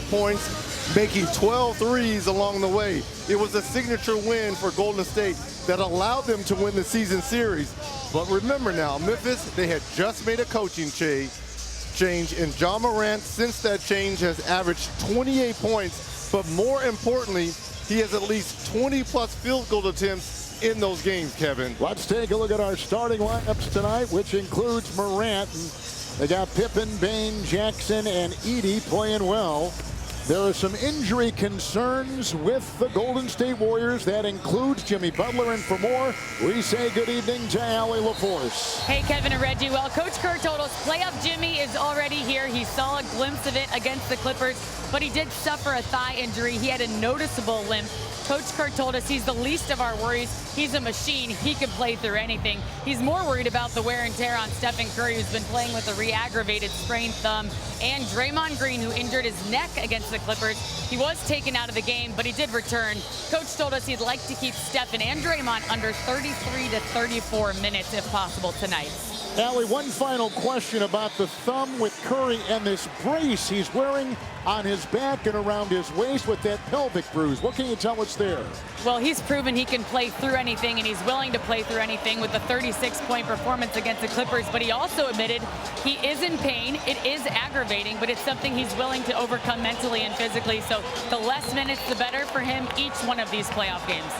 points, making 12 threes along the way. It was a signature win for Golden State that allowed them to win the season series. But remember now, Memphis, they had just made a coaching change, and Ja Morant, since that change, has averaged 28 points. But more importantly, he has at least 20-plus field goal attempts in those games, Kevin. Let's take a look at our starting lineups tonight, which includes Morant. They got Pippen, Bane, Jackson, and Edey playing well. There are some injury concerns with the Golden State Warriors. That includes Jimmy Butler. And for more, we say good evening to Allie LaForce. Hey, Kevin and Reggie. Well, Coach Kerr told us playoff Jimmy is already here. He saw a glimpse of it against the Clippers, but he did suffer a thigh injury. He had a noticeable limp. Coach Kerr told us he's the least of our worries. He's a machine. He can play through anything. He's more worried about the wear and tear on Stephen Curry, who's been playing with a re-aggravated sprained thumb, and Draymond Green, who injured his neck against the Clippers. He was taken out of the game, but he did return. Coach told us he'd like to keep Stephen and Draymond under 33 to 34 minutes if possible tonight. Allie, one final question about the thumb with Curry and this brace he's wearing on his back and around his waist with that pelvic bruise. What can you tell us there? Well, he's proven he can play through anything, and he's willing to play through anything with a 36-point performance against the Clippers. But he also admitted he is in pain. It is aggravating, but it's something he's willing to overcome mentally and physically. So the less minutes, the better for him each one of these playoff games.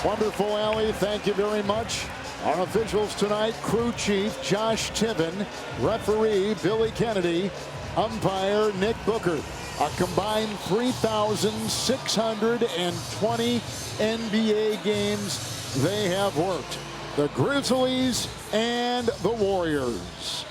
Wonderful, Allie. Thank you very much. Our officials tonight: crew chief Josh Tiven, referee Billy Kennedy, umpire Nick Booker. A combined 3,620 NBA games they have worked. The Grizzlies and the Warriors.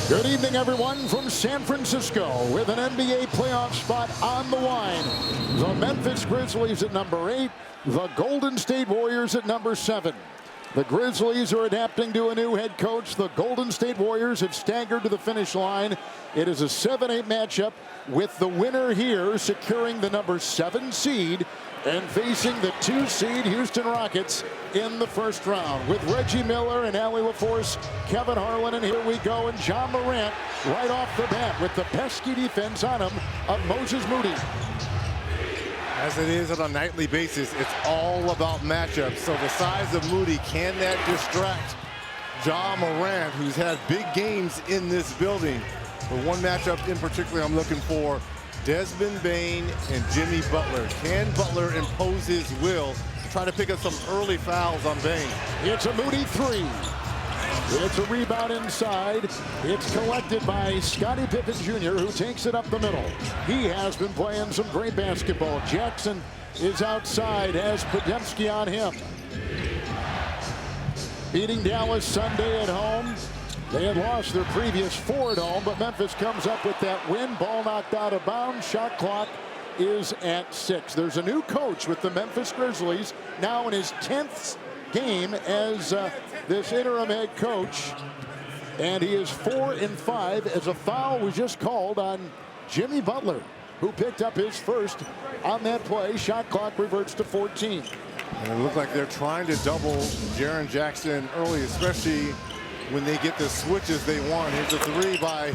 Good evening, everyone, from San Francisco with an NBA playoff spot on the line. The Memphis Grizzlies at number 8, the Golden State Warriors at number 7. The Grizzlies are adapting to a new head coach. The Golden State Warriors have staggered to the finish line. It is a 7-8 matchup with the winner here securing the number 7 seed and facing the 2 seed Houston Rockets in the first round. With Reggie Miller and Allie LaForce, Kevin Harlan, and here we go, and Ja Morant right off the bat with the pesky defense on him of Moses Moody. As it is on a nightly basis, it's all about matchups. So the size of Moody, can that distract Ja Morant, who's had big games in this building? But one matchup in particular I'm looking for: Desmond Bane and Jimmy Butler. Can Butler impose his will, try to pick up some early fouls on Bane? It's a Moody 3. It's a rebound inside. It's collected by Scottie Pippen Jr., who takes it up the middle. He has been playing some great basketball. Jackson is outside, has Podziemski on him. Beating Dallas Sunday at home. They had lost their previous 4 at home, but Memphis comes up with that win. Ball knocked out of bounds. Shot clock is at 6. There's a new coach with the Memphis Grizzlies, now in his 10th game as this interim head coach, and he is 4-5 as a foul was just called on Jimmy Butler, who picked up his first on that play. Shot clock reverts to 14. And it looked like they're trying to double Jaren Jackson early, especially when they get the switches they want. Here's a 3 by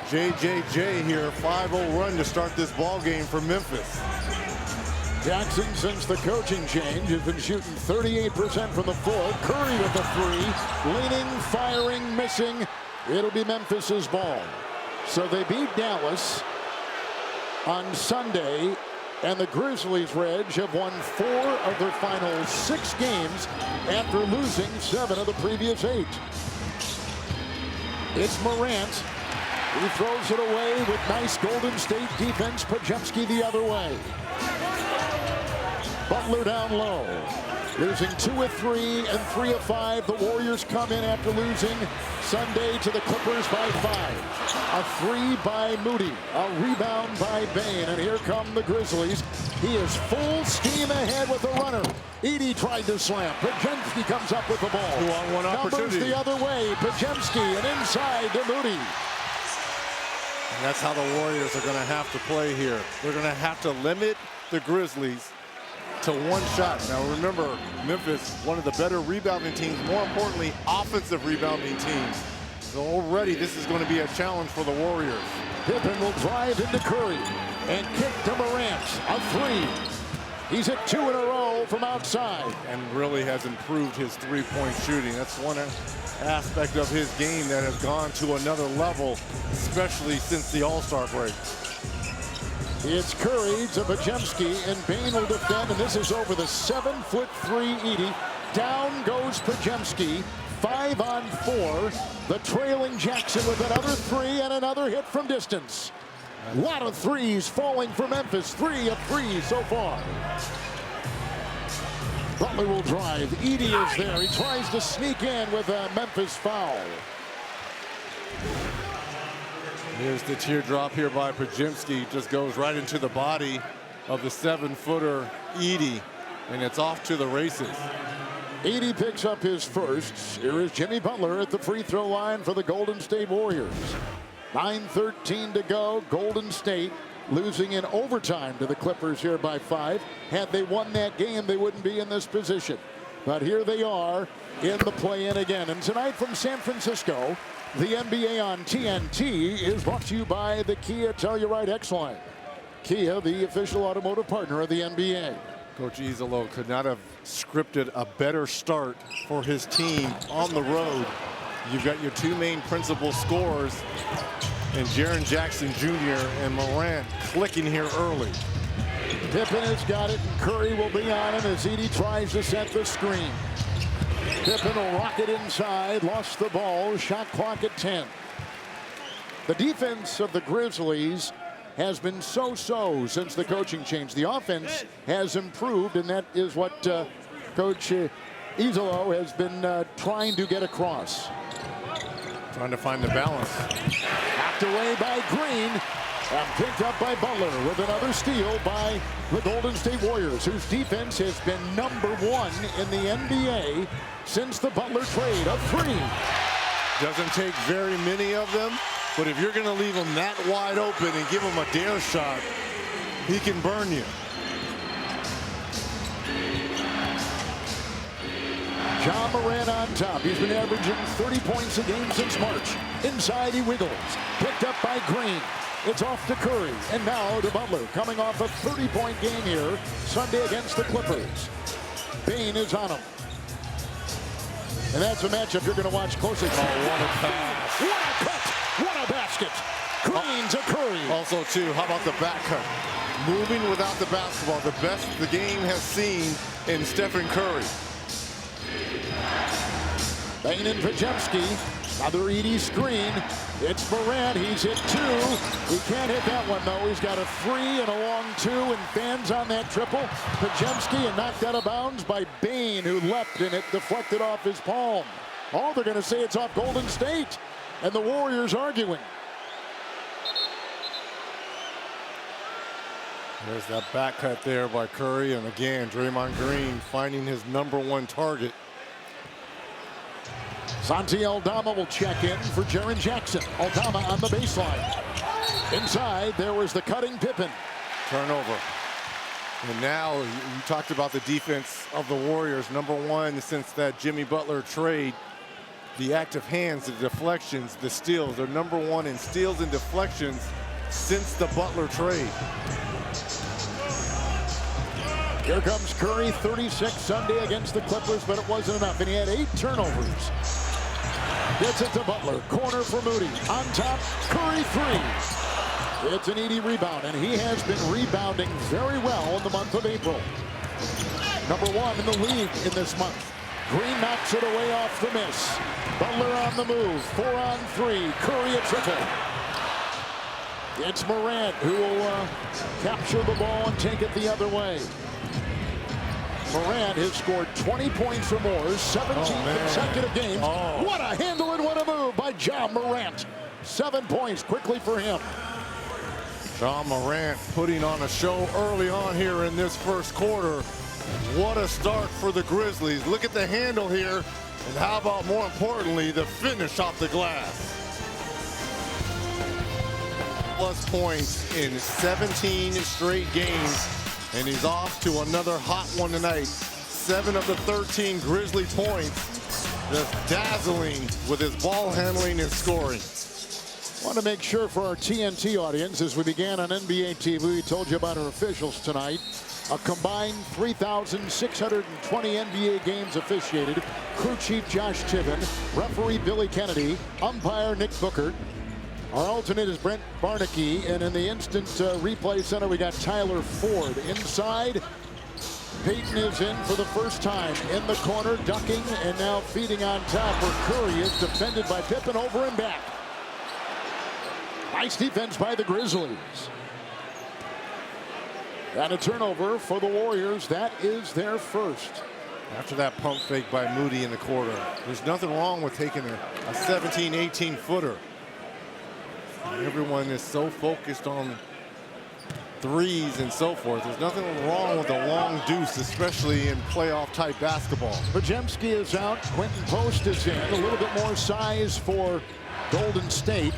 JJJ here. 5-0 run to start this ball game for Memphis. Jackson, since the coaching change, has been shooting 38% from the floor. Curry with a 3, leaning, firing, missing. It'll be Memphis's ball. So they beat Dallas on Sunday, and the Grizzlies, Reg, have won 4 of their final 6 games after losing 7 of the previous 8. It's Morant. He throws it away with nice Golden State defense. Podziemski the other way. Butler down low. Losing 2 of 3 and 3 of 5. The Warriors come in after losing Sunday to the Clippers by 5. A 3 by Moody. A rebound by Bane. And here come the Grizzlies. He is full steam ahead with a runner. Edey tried to slam. Podziemski comes up with the ball. 2-on-1 opportunity. Numbers the other way. Podziemski and inside to Moody. And that's how the Warriors are going to have to play here. They're going to have to limit the Grizzlies to one shot. Now remember, Memphis, one of the better rebounding teams, more importantly, offensive rebounding teams. So already this is going to be a challenge for the Warriors. Pippen will drive into Curry and kick to Morant. A three. He's hit 2 in a row from outside. And really has improved his three-point shooting. That's one aspect of his game that has gone to another level, especially since the All-Star break. It's Curry to Podziemski, and Bane will defend, and this is over the 7'3" Edey. Down goes Podziemski. 5 on 4. The trailing Jackson with another 3 and another hit from distance. A lot of threes falling for Memphis. 3 of 3 so far. Butler will drive. Edey is there. He tries to sneak in with a Memphis foul. Here's the teardrop here by Podziemski. Just goes right into the body of the 7-footer Edey, and it's off to the races. Edey picks up his first. Here is Jimmy Butler at the free throw line for the Golden State Warriors. 9:13 to go. Golden State losing in overtime to the Clippers here by 5. Had they won that game, they wouldn't be in this position. But here they are in the play-in again. And tonight from San Francisco, the NBA on TNT is brought to you by the Kia Telluride X-Line. Kia, the official automotive partner of the NBA. Coach Izolo could not have scripted a better start for his team on the road. You've got your 2 main principal scorers, and Jaren Jackson Jr. and Morant clicking here early. Pippen has got it, and Curry will be on him as Edey tries to set the screen. Pippen will rock it inside, lost the ball, shot clock at 10. The defense of the Grizzlies has been so-so since the coaching change. The offense has improved, and that is what Coach Izolo has been trying to get across. Trying to find the balance. Knocked away by Green and picked up by Butler with another steal by the Golden State Warriors, whose defense has been #1 in the NBA since the Butler trade. A 3. Doesn't take very many of them, but if you're going to leave him that wide open and give him a dare shot, he can burn you. Ja Morant on top. He's been averaging 30 points a game since March. Inside he wiggles. Picked up by Green. It's off to Curry. And now to Butler, coming off a 30-point game here Sunday against the Clippers. Bane is on him. And that's a matchup you're going to watch closely. Oh, what a pass. What a cut. What a basket. Green to Curry. Also, too, how about the back cut? Moving without the basketball, the best the game has seen in Stephen Curry. Bane and Podziemski. Another Edey screen. It's Morant. He's hit 2. He can't hit that one, though. He's got a 3 and a long 2, and fans on that triple. Podziemski and knocked out of bounds by Bane, who leapt, and it deflected off his palm. Oh, they're going to say it's off Golden State, and the Warriors arguing. There's that back cut there by Curry, and again, Draymond Green finding his #1 target. Santi Aldama will check in for Jaren Jackson. Aldama on the baseline. Inside, there was the cutting Pippen. Turnover. And now you talked about the defense of the Warriors. #1 since that Jimmy Butler trade. The active hands, the deflections, the steals. They're #1 in steals and deflections since the Butler trade. Here comes Curry, 36 Sunday against the Clippers, but it wasn't enough, and he had 8 turnovers. Gets it to Butler, corner for Moody. On top, Curry 3. It's an Edey rebound, and he has been rebounding very well in the month of April. #1 in the league in this month. Green knocks it away off the miss. Butler on the move, 4 on 3. Curry a triple. It's Morant who will capture the ball and take it the other way. Morant has scored 20 points or more, 17 consecutive games. What a handle and what a move by Ja Morant. 7 points quickly for him. Ja Morant putting on a show early on here in this first quarter. What a start for the Grizzlies. Look at the handle here, and how about, more importantly, the finish off the glass. Plus points in 17 straight games. And he's off to another hot one tonight. 7 of the 13 Grizzly points. Just dazzling with his ball handling and scoring. Want to make sure for our TNT audience, as we began on NBA TV, we told you about our officials tonight. A combined 3,620 NBA games officiated. Crew chief Josh Tiven, referee Billy Kennedy, umpire Nick Bookert. Our alternate is Brent Barnacky, and in the instant replay center we got Tyler Ford. Inside, Payton is in for the first time in the corner, ducking and now feeding on top where Curry is defended by Pippen over and back. Nice defense by the Grizzlies. And a turnover for the Warriors. That is their first. After that pump fake by Moody in the quarter, there's nothing wrong with taking a 17, 18 footer. Everyone is so focused on threes and so forth. There's nothing wrong with a long deuce, especially in playoff type basketball. Pajemski is out. Quentin Post is in. A little bit more size for Golden State.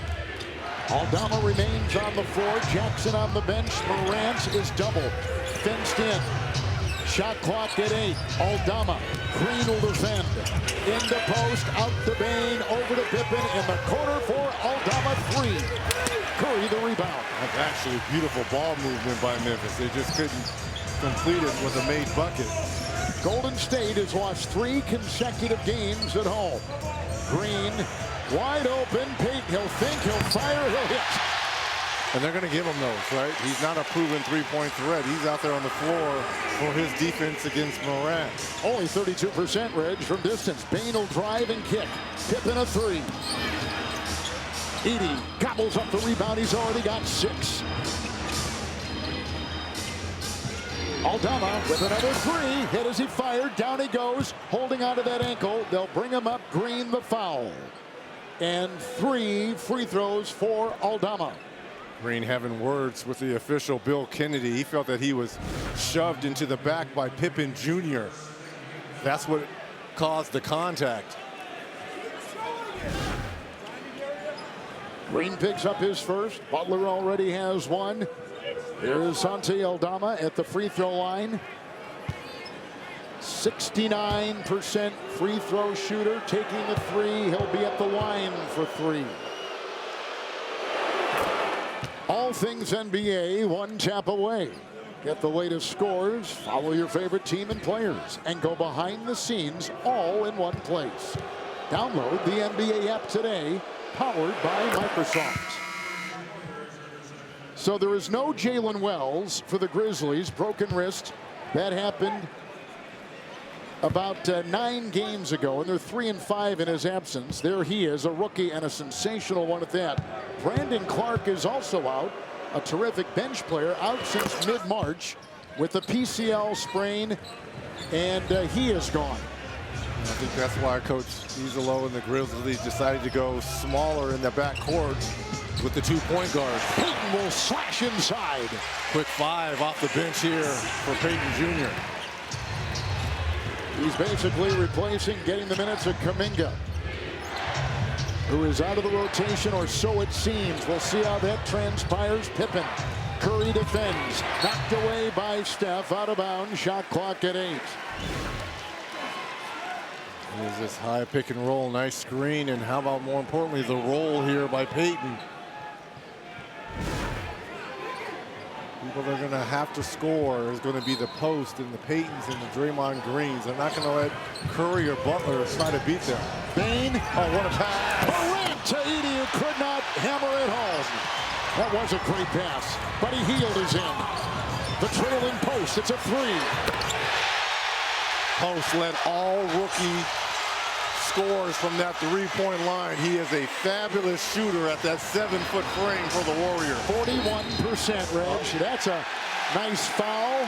Aldama remains on the floor. Jackson on the bench. Morant is double. Fenced in. Shot clock at 8. Aldama. Green will defend. Into post. Out to Bain. Over to Pippen. In the corner for Aldama. 3. Curry the rebound. That's actually beautiful ball movement by Memphis. They just couldn't complete it with a made bucket. Golden State has lost 3 consecutive games at home. Green. Wide open. Payton, he'll think, he'll fire, he'll hit. And they're going to give him those, right? He's not a proven three-point threat. He's out there on the floor for his defense against Morant. Only 32% Reg from distance. Bain will drive and kick. Pippen a 3. Edey gobbles up the rebound. He's already got 6. Aldama with another 3. Hit as he fired. Down he goes. Holding onto that ankle. They'll bring him up. Green the foul. And 3 free throws for Aldama. Green having words with the official Bill Kennedy. He felt that he was shoved into the back by Pippen Jr. That's what caused the contact. Green picks up his first. Butler already has 1. Here's Santi Aldama at the free throw line. 69% free throw shooter, taking the 3. He'll be at the line for 3. All things NBA, one tap away. Get the latest scores, follow your favorite team and players, and go behind the scenes all in one place. Download the NBA app today, powered by Microsoft. So there is no Jalen Wells for the Grizzlies. Broken wrist. That happened about 9 games ago, and they're 3-5 in his absence. There he is, a rookie and a sensational one at that. Brandon Clark is also out, a terrific bench player, out since mid-March with a PCL sprain, and he is gone. I think that's why Coach Izolo and the Grizzlies decided to go smaller in the backcourt with the 2-point guards. Payton will slash inside. Quick 5 off the bench here for Payton Jr. He's basically replacing, getting the minutes of Kuminga, who is out of the rotation, or so it seems. We'll see how that transpires. Pippen. Curry defends. Knocked away by Steph. Out of bounds. Shot clock at 8. There's this high pick and roll. Nice screen. And how about, more importantly, the roll here by Payton. People that are going to have to score is going to be the post and the Paytons and the Draymond Greens. They're not going to let Curry or Butler try to beat them. Bain. Oh, what a pass. Morant to Edey, who could not hammer it home. That was a great pass, but he healed is in. The trailing post. It's a 3. Post led all rookie scores from that 3-point line. He is a fabulous shooter at that 7-foot frame for the Warriors. 41%, Reg. That's a nice foul.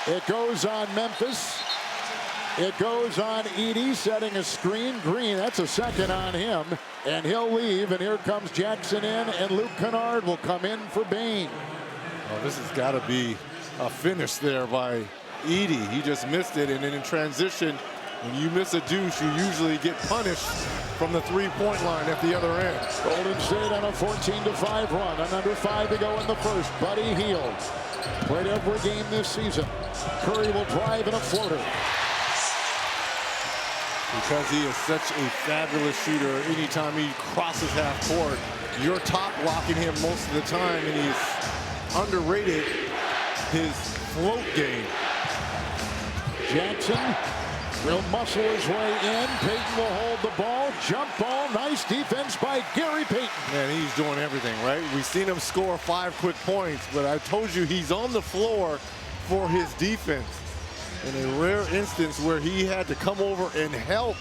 It goes on Memphis. It goes on Edey, setting a screen. Green, that's a second on him. And he'll leave, and here comes Jackson in, and Luke Kennard will come in for Bain. Oh, this has got to be a finish there by Edey. He just missed it, and then in transition, when you miss a deuce, you usually get punished from the 3-point line at the other end. Golden State on a 14-5 run, and under 5 to go in the first. Buddy Hield Played every game this season. Curry will drive in a floater. Because he is such a fabulous shooter, anytime he crosses half court, you're top blocking him most of the time, and he's underrated his float game. Jackson will muscle his way in. Payton will hold the ball. Jump ball. Nice defense by Gary Payton. Man, he's doing everything, right? We've seen him score 5 quick points, but I told you he's on the floor for his defense. In a rare instance where he had to come over and help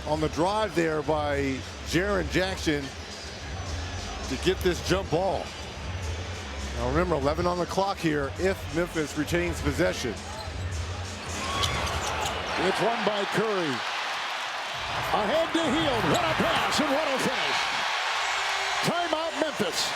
on the drive there by Jaren Jackson to get this jump ball. Now remember, 11 on the clock here if Memphis retains possession. It's won by Curry. Ahead to Hield. What a pass and what a finish. Timeout, Memphis.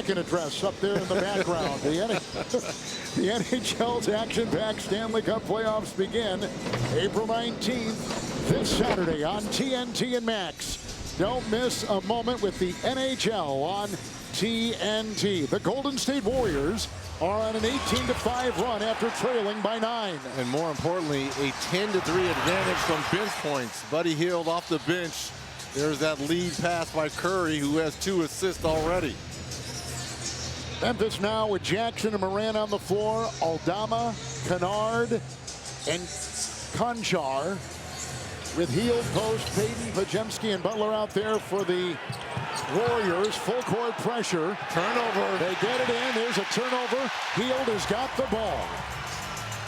Can address up there in the background. The NHL's action-packed Stanley Cup playoffs begin April 19th this Saturday on TNT and Max. Don't miss a moment with the NHL on TNT. The Golden State Warriors are on an 18-5 run after trailing by 9. And more importantly, a 10-3 advantage from bench points. Buddy Hield off the bench. There's that lead pass by Curry, who has 2 assists already. Memphis now with Jackson and Moran on the floor. Aldama, Kennard, and Konchar. With Hield, Post, Payton, Podziemski, and Butler out there for the Warriors. Full court pressure. Turnover. They get it in. There's a turnover. Hield has got the ball.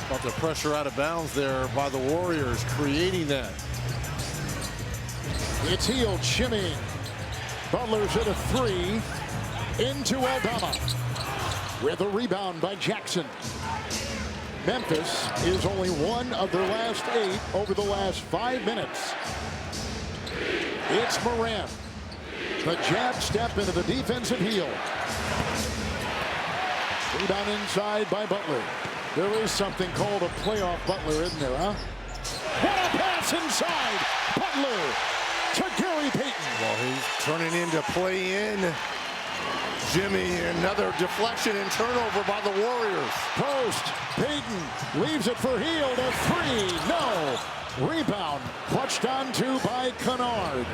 About the pressure out of bounds there by the Warriors, creating that. It's Hield shimmying. Butler's hit a 3. Into Aldama. With a rebound by Jackson. Memphis is only one of their last 8 over the last 5 minutes. It's Moran. The jab step into the defensive heel. Rebound inside by Butler. There is something called a playoff Butler, isn't there, huh? What a pass inside! Butler to Gary Payton. Well, he's turning into play-in. Jimmy, another deflection and turnover by the Warriors. Post, Payton leaves it for Hield, a 3, no. Rebound, clutched onto by Kennard.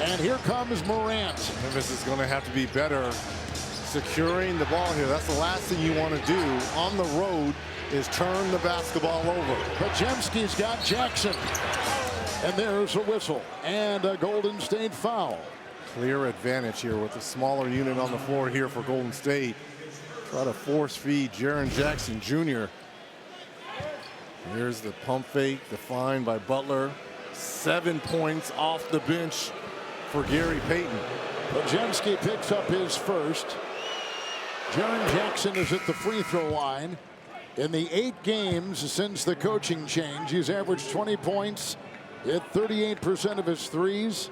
And here comes Morant. Memphis is going to have to be better securing the ball here. That's the last thing you want to do on the road is turn the basketball over. Podziemski's got Jackson. And there's a whistle and a Golden State foul. Clear advantage here with the smaller unit on the floor here for Golden State. Try to force feed Jaren Jackson Jr. Here's the pump fake, the find by Butler. 7 points off the bench for Gary Payton. Podziemski picks up his first. Jaren Jackson is at the free throw line. In the 8 games since the coaching change, he's averaged 20 points, hit 38% of his threes.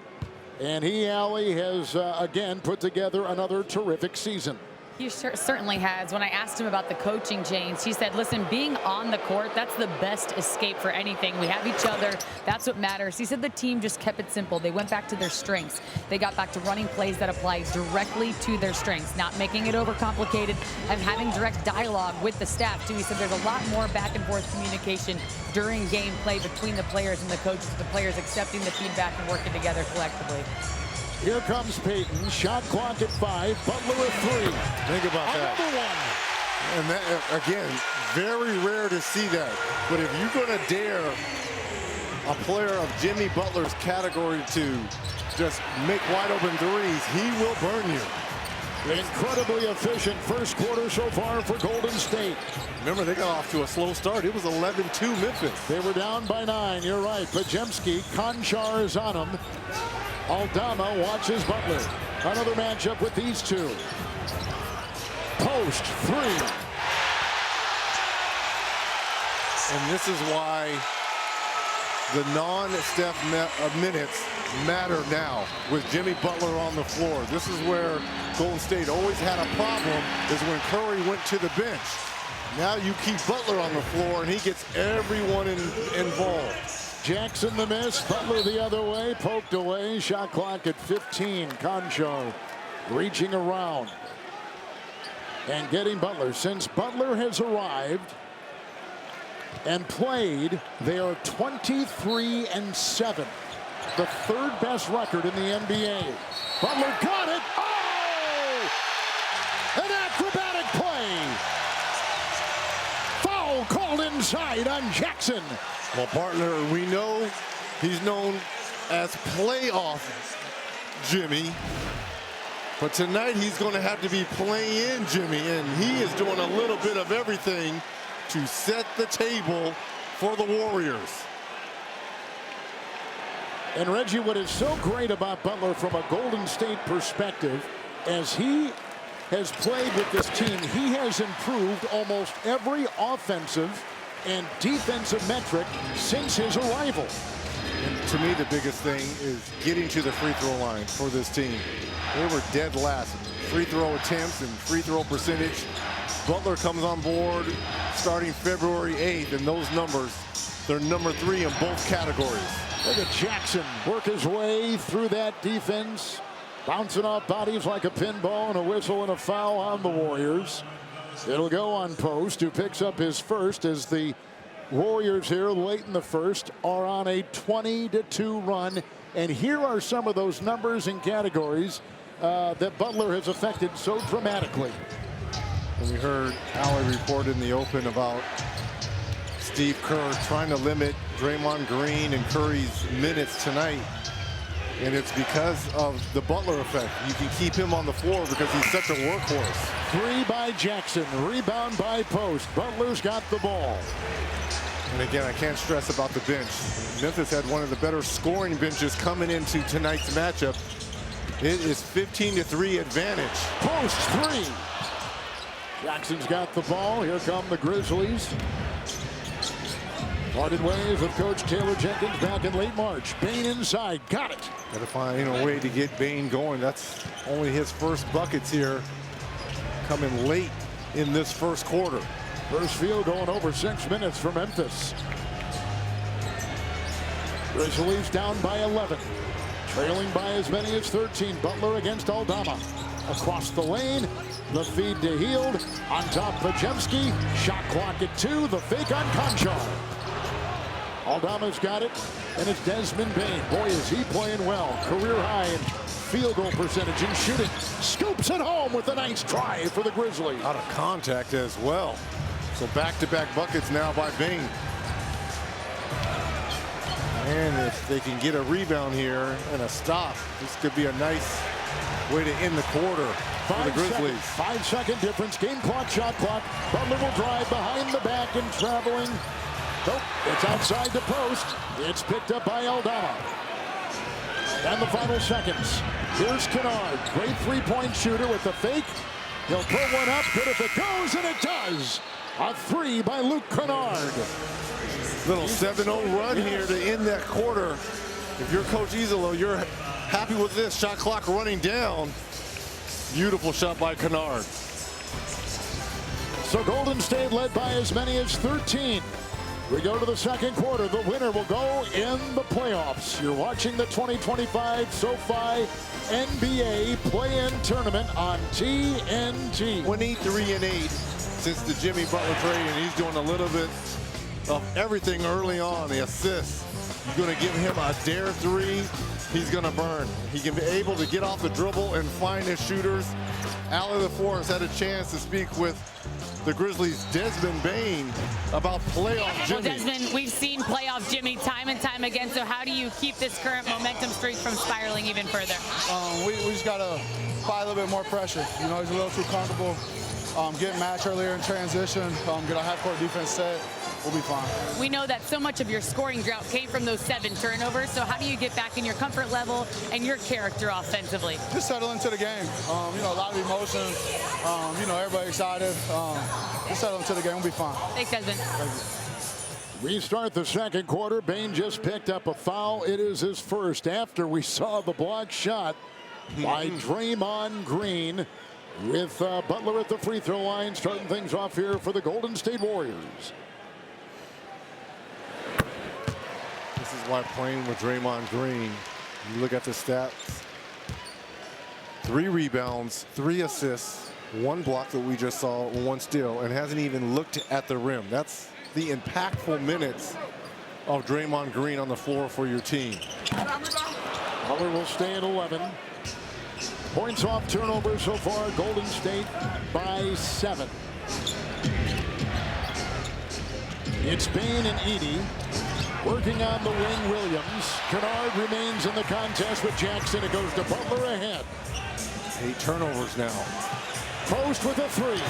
And he, Allie, has again put together another terrific season. He certainly has. When I asked him about the coaching change, he said, listen, being on the court, that's the best escape for anything. We have each other. That's what matters. He said the team just kept it simple. They went back to their strengths. They got back to running plays that apply directly to their strengths, not making it overcomplicated and having direct dialogue with the staff, too. He said there's a lot more back and forth communication during game play between the players and the coaches, the players accepting the feedback and working together collectively. Here comes Payton. Shot clock at 5. Butler at 3. Think about that. Another one. And that, again, very rare to see that. But if you're going to dare a player of Jimmy Butler's category to just make wide open threes, he will burn you. Incredibly efficient first quarter so far for Golden State. Remember, they got off to a slow start. It was 11-2 Memphis. They were down by 9. You're right. Podziemski, Konchar is on him. Aldama watches Butler. Another matchup with these two. Post 3. And this is why the non-Steph minutes matter now with Jimmy Butler on the floor. This is where Golden State always had a problem, is when Curry went to the bench. Now you keep Butler on the floor and he gets everyone involved. Jackson the miss. Butler the other way. Poked away. Shot clock at 15. Concho reaching around and getting Butler. Since Butler has arrived and played, they are 23-7. The third best record in the NBA. Butler got it. Oh! An acrobatic play. Foul called inside on Jackson. Well, partner, we know he's known as playoff Jimmy. But tonight he's going to have to be playing Jimmy, and he is doing a little bit of everything to set the table for the Warriors. And Reggie, what is so great about Butler from a Golden State perspective, as he has played with this team, he has improved almost every offensive and defensive metric since his arrival. And to me, the biggest thing is getting to the free throw line for this team. They were dead last. Free throw attempts and free throw percentage. Butler comes on board starting February 8th, and those numbers, they're number 3 in both categories. Look at Jackson work his way through that defense, bouncing off bodies like a pinball, and a whistle and a foul on the Warriors. It'll go on Post, who picks up his first, as the Warriors here late in the first are on a 20-2 run. And here are some of those numbers and categories that Butler has affected so dramatically. And we heard Allie report in the open about Steve Kerr trying to limit Draymond Green and Curry's minutes tonight. And it's because of the Butler effect. You can keep him on the floor because he's such a workhorse. 3 by Jackson, rebound by Post. Butler's got the ball. And again, I can't stress about the bench. Memphis had one of the better scoring benches coming into tonight's matchup. It is 15-3 advantage. Post 3. Jackson's got the ball. Here come the Grizzlies. Parted ways with Coach Taylor Jenkins back in late March. Bain inside, got it. Got to find a way to get Bain going. That's only his first buckets here, coming late in this first quarter. First field going over 6 minutes for Memphis. Grizzlies down by 11. Trailing by as many as 13. Butler against Aldama. Across the lane. The feed to Hield. On top, Pajemski. Shot clock at 2. The fake on Concho. Aldama's got it. And it's Desmond Bain. Boy, is he playing well. Career high in field goal percentage and shooting. Scoops it home with a nice try for the Grizzlies. Out of contact as well. So back-to-back buckets now by Bain. And if they can get a rebound here and a stop, this could be a nice way to end the quarter for the Grizzlies. 5-second difference. Game clock, shot clock. Butler will drive behind the back and traveling. Nope, it's outside the post. It's picked up by Aldama. And the final seconds. Here's Kennard. Great three-point shooter with the fake. He'll put one up. Good if it goes, and it does. A 3 by Luke Kennard. Little 7-0 run here to end that quarter. If you're Coach Izolo, you're happy with this. Shot clock running down. Beautiful shot by Kennard. So Golden State led by as many as 13. We go to the second quarter. The winner will go in the playoffs. You're watching the 2025 SoFi NBA Play-In Tournament on TNT. 23-8 since the Jimmy Butler trade, and he's doing a little bit of everything early on. The assists. You're going to give him a dare 3. He's going to burn. He can be able to get off the dribble and find his shooters. Allie LaForce had a chance to speak with the Grizzlies' Desmond Bain about playoff Jimmy. Well, Desmond, we've seen playoff Jimmy time and time again. So how do you keep this current momentum streak from spiraling even further? We just got to apply a little bit more pressure. You know, he's a little too comfortable getting matched earlier in transition, get our half-court defense set. We'll be fine. We know that so much of your scoring drought came from those 7 turnovers. So how do you get back in your comfort level and your character offensively? Just settle into the game. You know, a lot of emotion. You know, everybody excited. Just settle into the game. We'll be fine. Thanks, Desmond. We start the second quarter. Bain just picked up a foul. It is his first after we saw the block shot by Draymond Green, with Butler at the free throw line, starting things off here for the Golden State Warriors. This is why playing with Draymond Green, you look at the stats, 3 rebounds, 3 assists, 1 block that we just saw, 1 steal, and hasn't even looked at the rim. That's the impactful minutes of Draymond Green on the floor for your team. Butler will stay at 11. Points off turnover so far, Golden State by 7. It's Bane and Edey working on the wing. Williams. Kennard remains in the contest with Jackson. It goes to Butler ahead. 8 turnovers now. Post with a 3.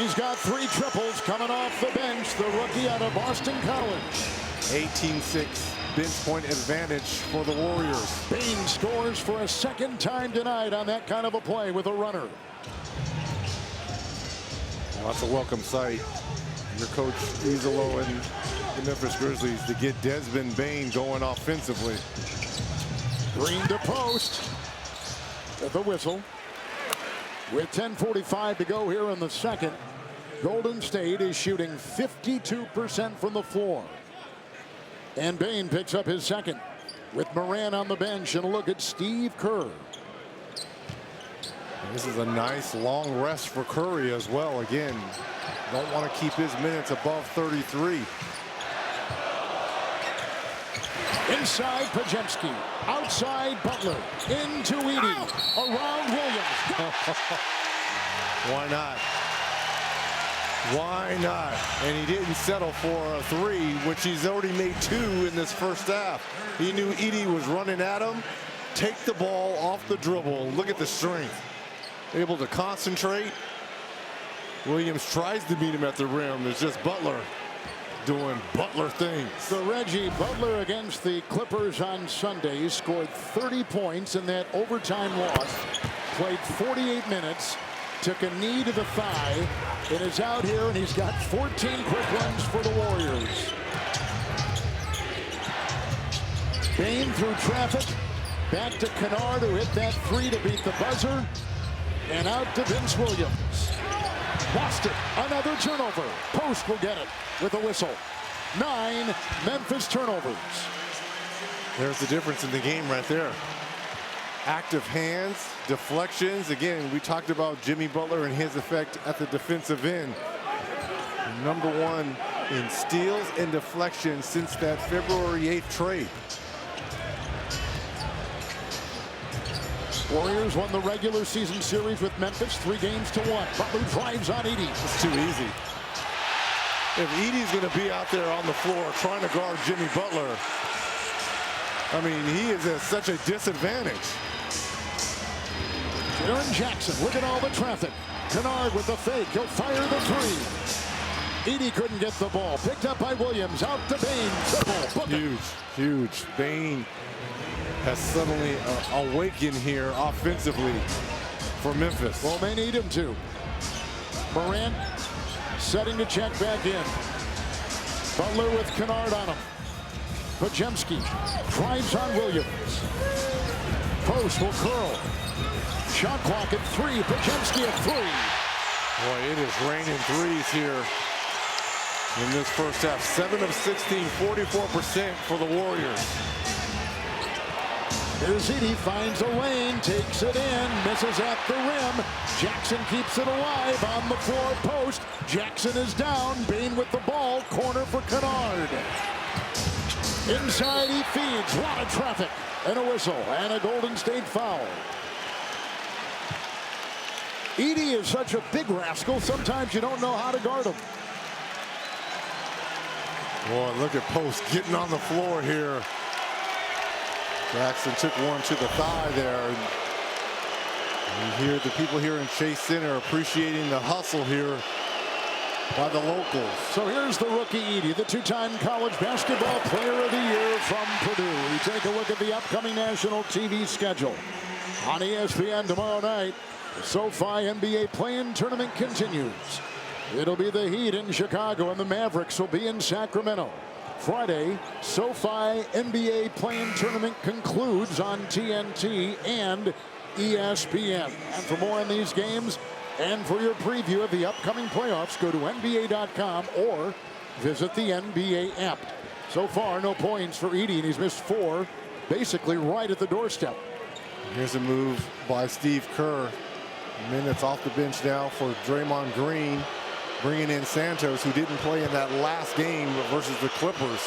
He's got 3 triples coming off the bench. The rookie out of Boston College. 18-6 bench point advantage for the Warriors. Bane scores for a 2nd time tonight on that kind of a play with a runner. Well, that's a welcome sight. Your coach Izolo and the Memphis Grizzlies to get Desmond Bane going offensively. Green to post. With the whistle. With 10:45 to go here in the second, Golden State is shooting 52% from the floor. And Bane picks up his 2nd with Moran on the bench. And a look at Steve Kerr. This is a nice long rest for Curry as well. Again, don't want to keep his minutes above 33. Inside Pajemski. Outside Butler. Into Edey. Around Williams. Why not? Why not? And he didn't settle for a 3, which he's already made 2 in this first half. He knew Edey was running at him. Take the ball off the dribble. Look at the strength. Able to concentrate. Williams tries to meet him at the rim. It's just Butler doing Butler things. The Reggie Butler against the Clippers on Sunday scored 30 points in that overtime loss. Played 48 minutes. Took a knee to the thigh. And is out here, and he's got 14 quick runs for the Warriors. Bane through traffic. Back to Kennard, who hit that 3 to beat the buzzer. And out to Vince Williams. Lost it. Another turnover. Post will get it with a whistle. 9 Memphis turnovers. There's the difference in the game right there. Active hands, deflections. Again, we talked about Jimmy Butler and his effect at the defensive end. #1 in steals and deflections since that February 8th trade. Warriors won the regular season series with Memphis 3-1. Butler drives on Edey. It's too easy. If Edey's going to be out there on the floor trying to guard Jimmy Butler, I mean, he is at such a disadvantage. Jaren Jackson, look at all the traffic. Kennard with the fake. He'll fire the 3. Edey couldn't get the ball. Picked up by Williams. Out to Bane. Triple. Huge. Bane has suddenly awakened here offensively for Memphis. Well, they need him to. Morant setting to check back in. Butler with Kennard on him. Pajemski drives on Williams. Post will curl. Shot clock at 3. Pajemski at 3. Boy, it is raining threes here in this first half. 7 of 16, 44% for the Warriors. Here's Edey, finds a lane, takes it in, misses at the rim. Jackson keeps it alive on the floor post. Jackson is down. Bane with the ball. Corner for Kennard. Inside he feeds. A lot of traffic. And a whistle. And a Golden State foul. Edey is such a big rascal. Sometimes you don't know how to guard him. Boy, look at Post getting on the floor here. Jackson took one to the thigh there. And you hear the people here in Chase Center appreciating the hustle here by the locals. So here's the rookie Edey, the 2-time college basketball player of the year from Purdue. We take a look at the upcoming national TV schedule. On ESPN tomorrow night, the SoFi NBA play-in tournament continues. It'll be the Heat in Chicago, and the Mavericks will be in Sacramento. Friday, SoFi NBA play-in tournament concludes on TNT and ESPN. And for more on these games And for your preview of the upcoming playoffs, go to NBA.com or visit the NBA app. So far, no points for Edey, and he's missed 4, basically right at the doorstep. Here's a move by Steve Kerr. Minutes off the bench now for Draymond Green, bringing in Santos, who didn't play in that last game versus the Clippers.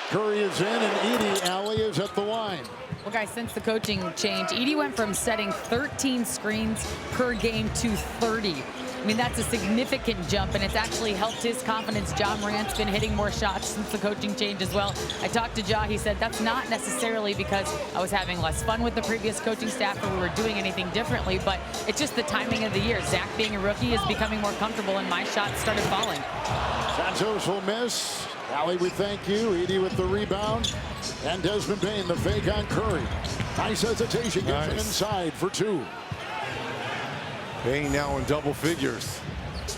Curry is in, and Edey Alley is at the line. Well, guys, since the coaching change, Edey went from setting 13 screens per game to 30. I mean, that's a significant jump, and it's actually helped his confidence. Ja Morant's been hitting more shots since the coaching change as well. I talked to Ja. He said that's not necessarily because I was having less fun with the previous coaching staff or we were doing anything differently, but it's just the timing of the year. Zach, being a rookie, is becoming more comfortable, and my shots started falling. Santos will miss. Alley, we thank you. Edey with the rebound. And Desmond Bane, the fake on Curry. Nice hesitation. Gets him inside for 2. Bane now in double figures.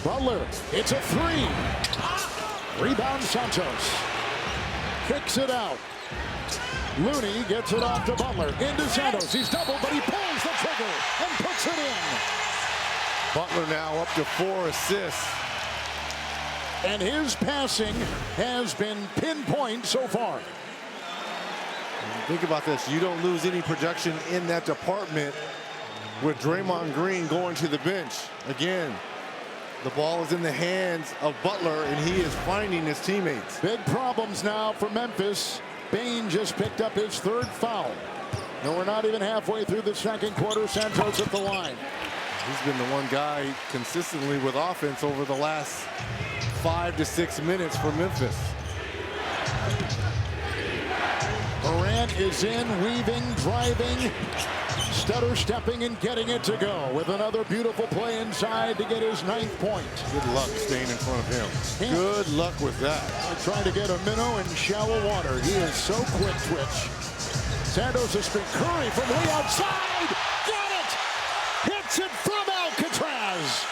Butler, it's a 3. Rebound Santos. Kicks it out. Looney gets it off to Butler. Into Santos. He's doubled, but he pulls the trigger and puts it in. Butler now up to 4 assists. And his passing has been pinpoint so far. Think about this. You don't lose any production in that department with Draymond Green going to the bench. Again, the ball is in the hands of Butler, and he is finding his teammates. Big problems now for Memphis. Bane just picked up his 3rd foul. No, we're not even halfway through the second quarter. Santos at the line. He's been the one guy consistently with offense over the last 5 to 6 minutes for Memphis. Morant is in, weaving, driving, stutter stepping and getting it to go with another beautiful play inside to get his 9th point. Good luck staying in front of him. Good luck with that. Trying to get a minnow in shallow water. He is so quick twitch. Santos has been Curry from way outside. Got it! Hits it from Alcatraz.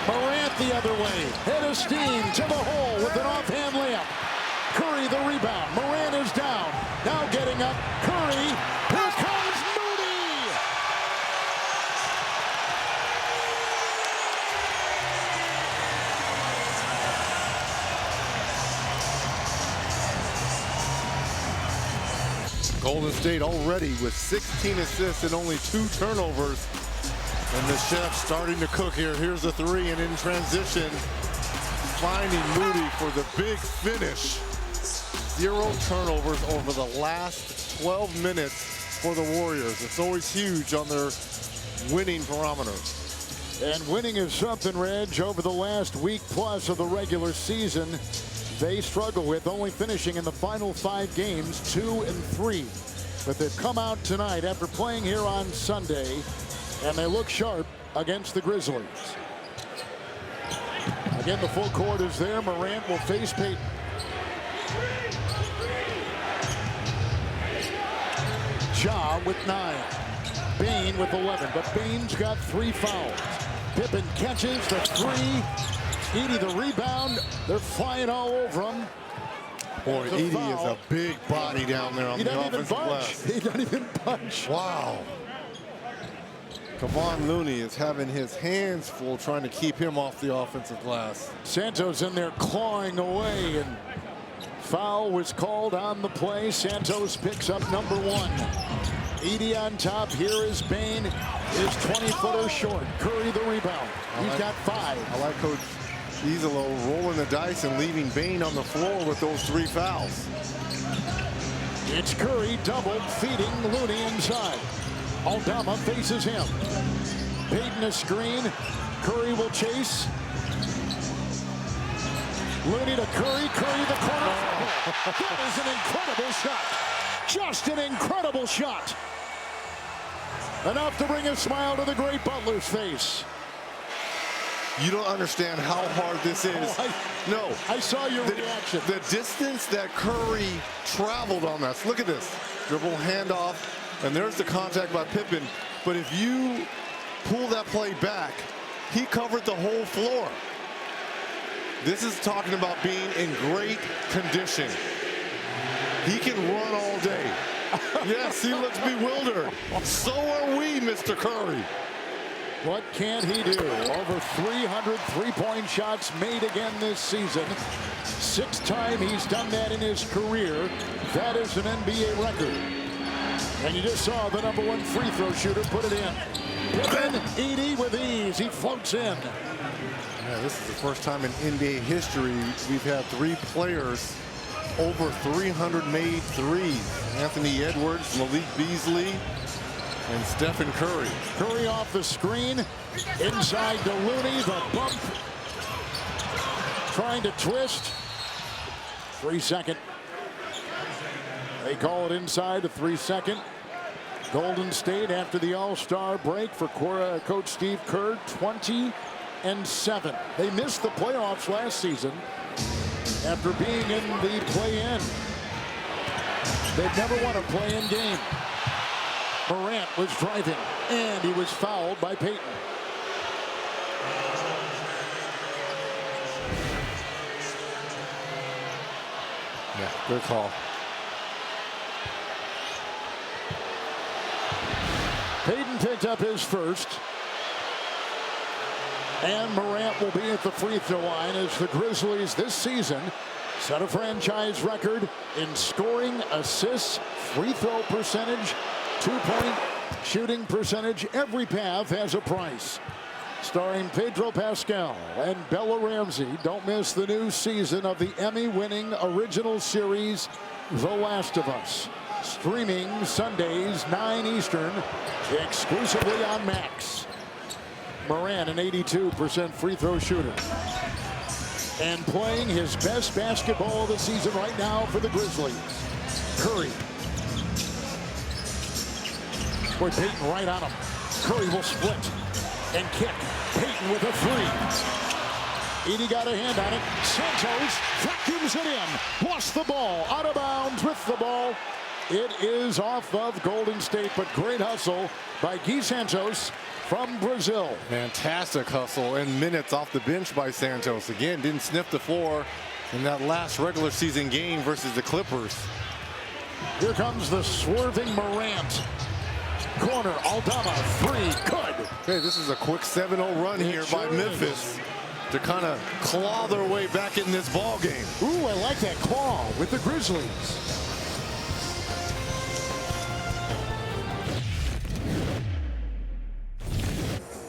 Morant the other way. Head of steam to the hole with an offhand layup. Curry the rebound. Morant is down. Now getting up. Curry. Here comes Moody. Golden State already with 16 assists and only 2 turnovers. And the chef's starting to cook here. Here's a 3, and in transition, finding Moody for the big finish. 0 turnovers over the last 12 minutes for the Warriors. It's always huge on their winning parameter. And winning is something, Reg. Over the last week plus of the regular season, they struggle with only finishing in the final 5 games 2-3. But they've come out tonight after playing here on Sunday, and they look sharp against the Grizzlies. Again, the full court is there. Morant will face Payton. Ja with 9. Bane with 11, but Bane's got 3 fouls. Pippen catches the 3. Edey the rebound. They're flying all over him. Boy, Edey is a big body down there on the offensive glass. He doesn't even punch. Wow. Kevon Looney is having his hands full trying to keep him off the offensive glass. Santos in there clawing away, and foul was called on the play. Santos picks up number 1. Edey on top. Here is Bane. His 20-footer short. Curry the rebound. He's got 5. I like Coach Izolo rolling the dice and leaving Bane on the floor with those 3 fouls. It's Curry double feeding Looney inside. Aldama faces him. Payton a screen. Curry will chase. Looney to Curry. Curry the corner. That is an incredible shot. Just an incredible shot. Enough to bring a smile to the great Butler's face. You don't understand how hard this is. No. I saw your reaction. The distance that Curry traveled on that. Look at this. Dribble, handoff, and there's the contact by Pippen. But if you pull that play back, he covered the whole floor. This is talking about being in great condition. He can run all day. Yes, he looks bewildered. So are we, Mr. Curry. What can he do? Over 300 three-point shots made again this season. 6th time he's done that in his career. That is an NBA record. And you just saw the #1 free throw shooter put it in. Pippen, 80 with ease. He floats in. Yeah, this is the first time in NBA history we've had 3 players over 300 made threes. Anthony Edwards, Malik Beasley, and Stephen Curry. Curry off the screen. Inside to Looney. The bump. Trying to twist. 3-second. They call it inside a 3-second. Golden State after the All-Star break for Coach Steve Kerr, 20-7. They missed the playoffs last season after being in the play-in. They've never won a play-in game. Morant was driving, and he was fouled by Payton. Yeah, good call. Payton picked up his first. And Morant will be at the free throw line as the Grizzlies this season set a franchise record in scoring, assists, free throw percentage, 2-point shooting percentage. Every path has a price. Starring Pedro Pascal and Bella Ramsey. Don't miss the new season of the Emmy-winning original series, The Last of Us. Streaming Sundays, 9 Eastern, exclusively on Max. Morant, an 82% free throw shooter. And playing his best basketball of the season right now for the Grizzlies. Curry. Boy, Payton right on him. Curry will split and kick. Payton with a 3. Edie got a hand on it. Santos vacuums it in. Lost the ball. Out of bounds with the ball. It is off of Golden State, but great hustle by Gui Santos from Brazil. Fantastic hustle and minutes off the bench by Santos. Again, didn't sniff the floor in that last regular season game versus the Clippers. Here comes the swerving Morant. Corner, Aldama, 3, good. Okay, this is a quick 7-0 run here by Memphis to kind of claw their way back in this ball game. Ooh, I like that claw with the Grizzlies.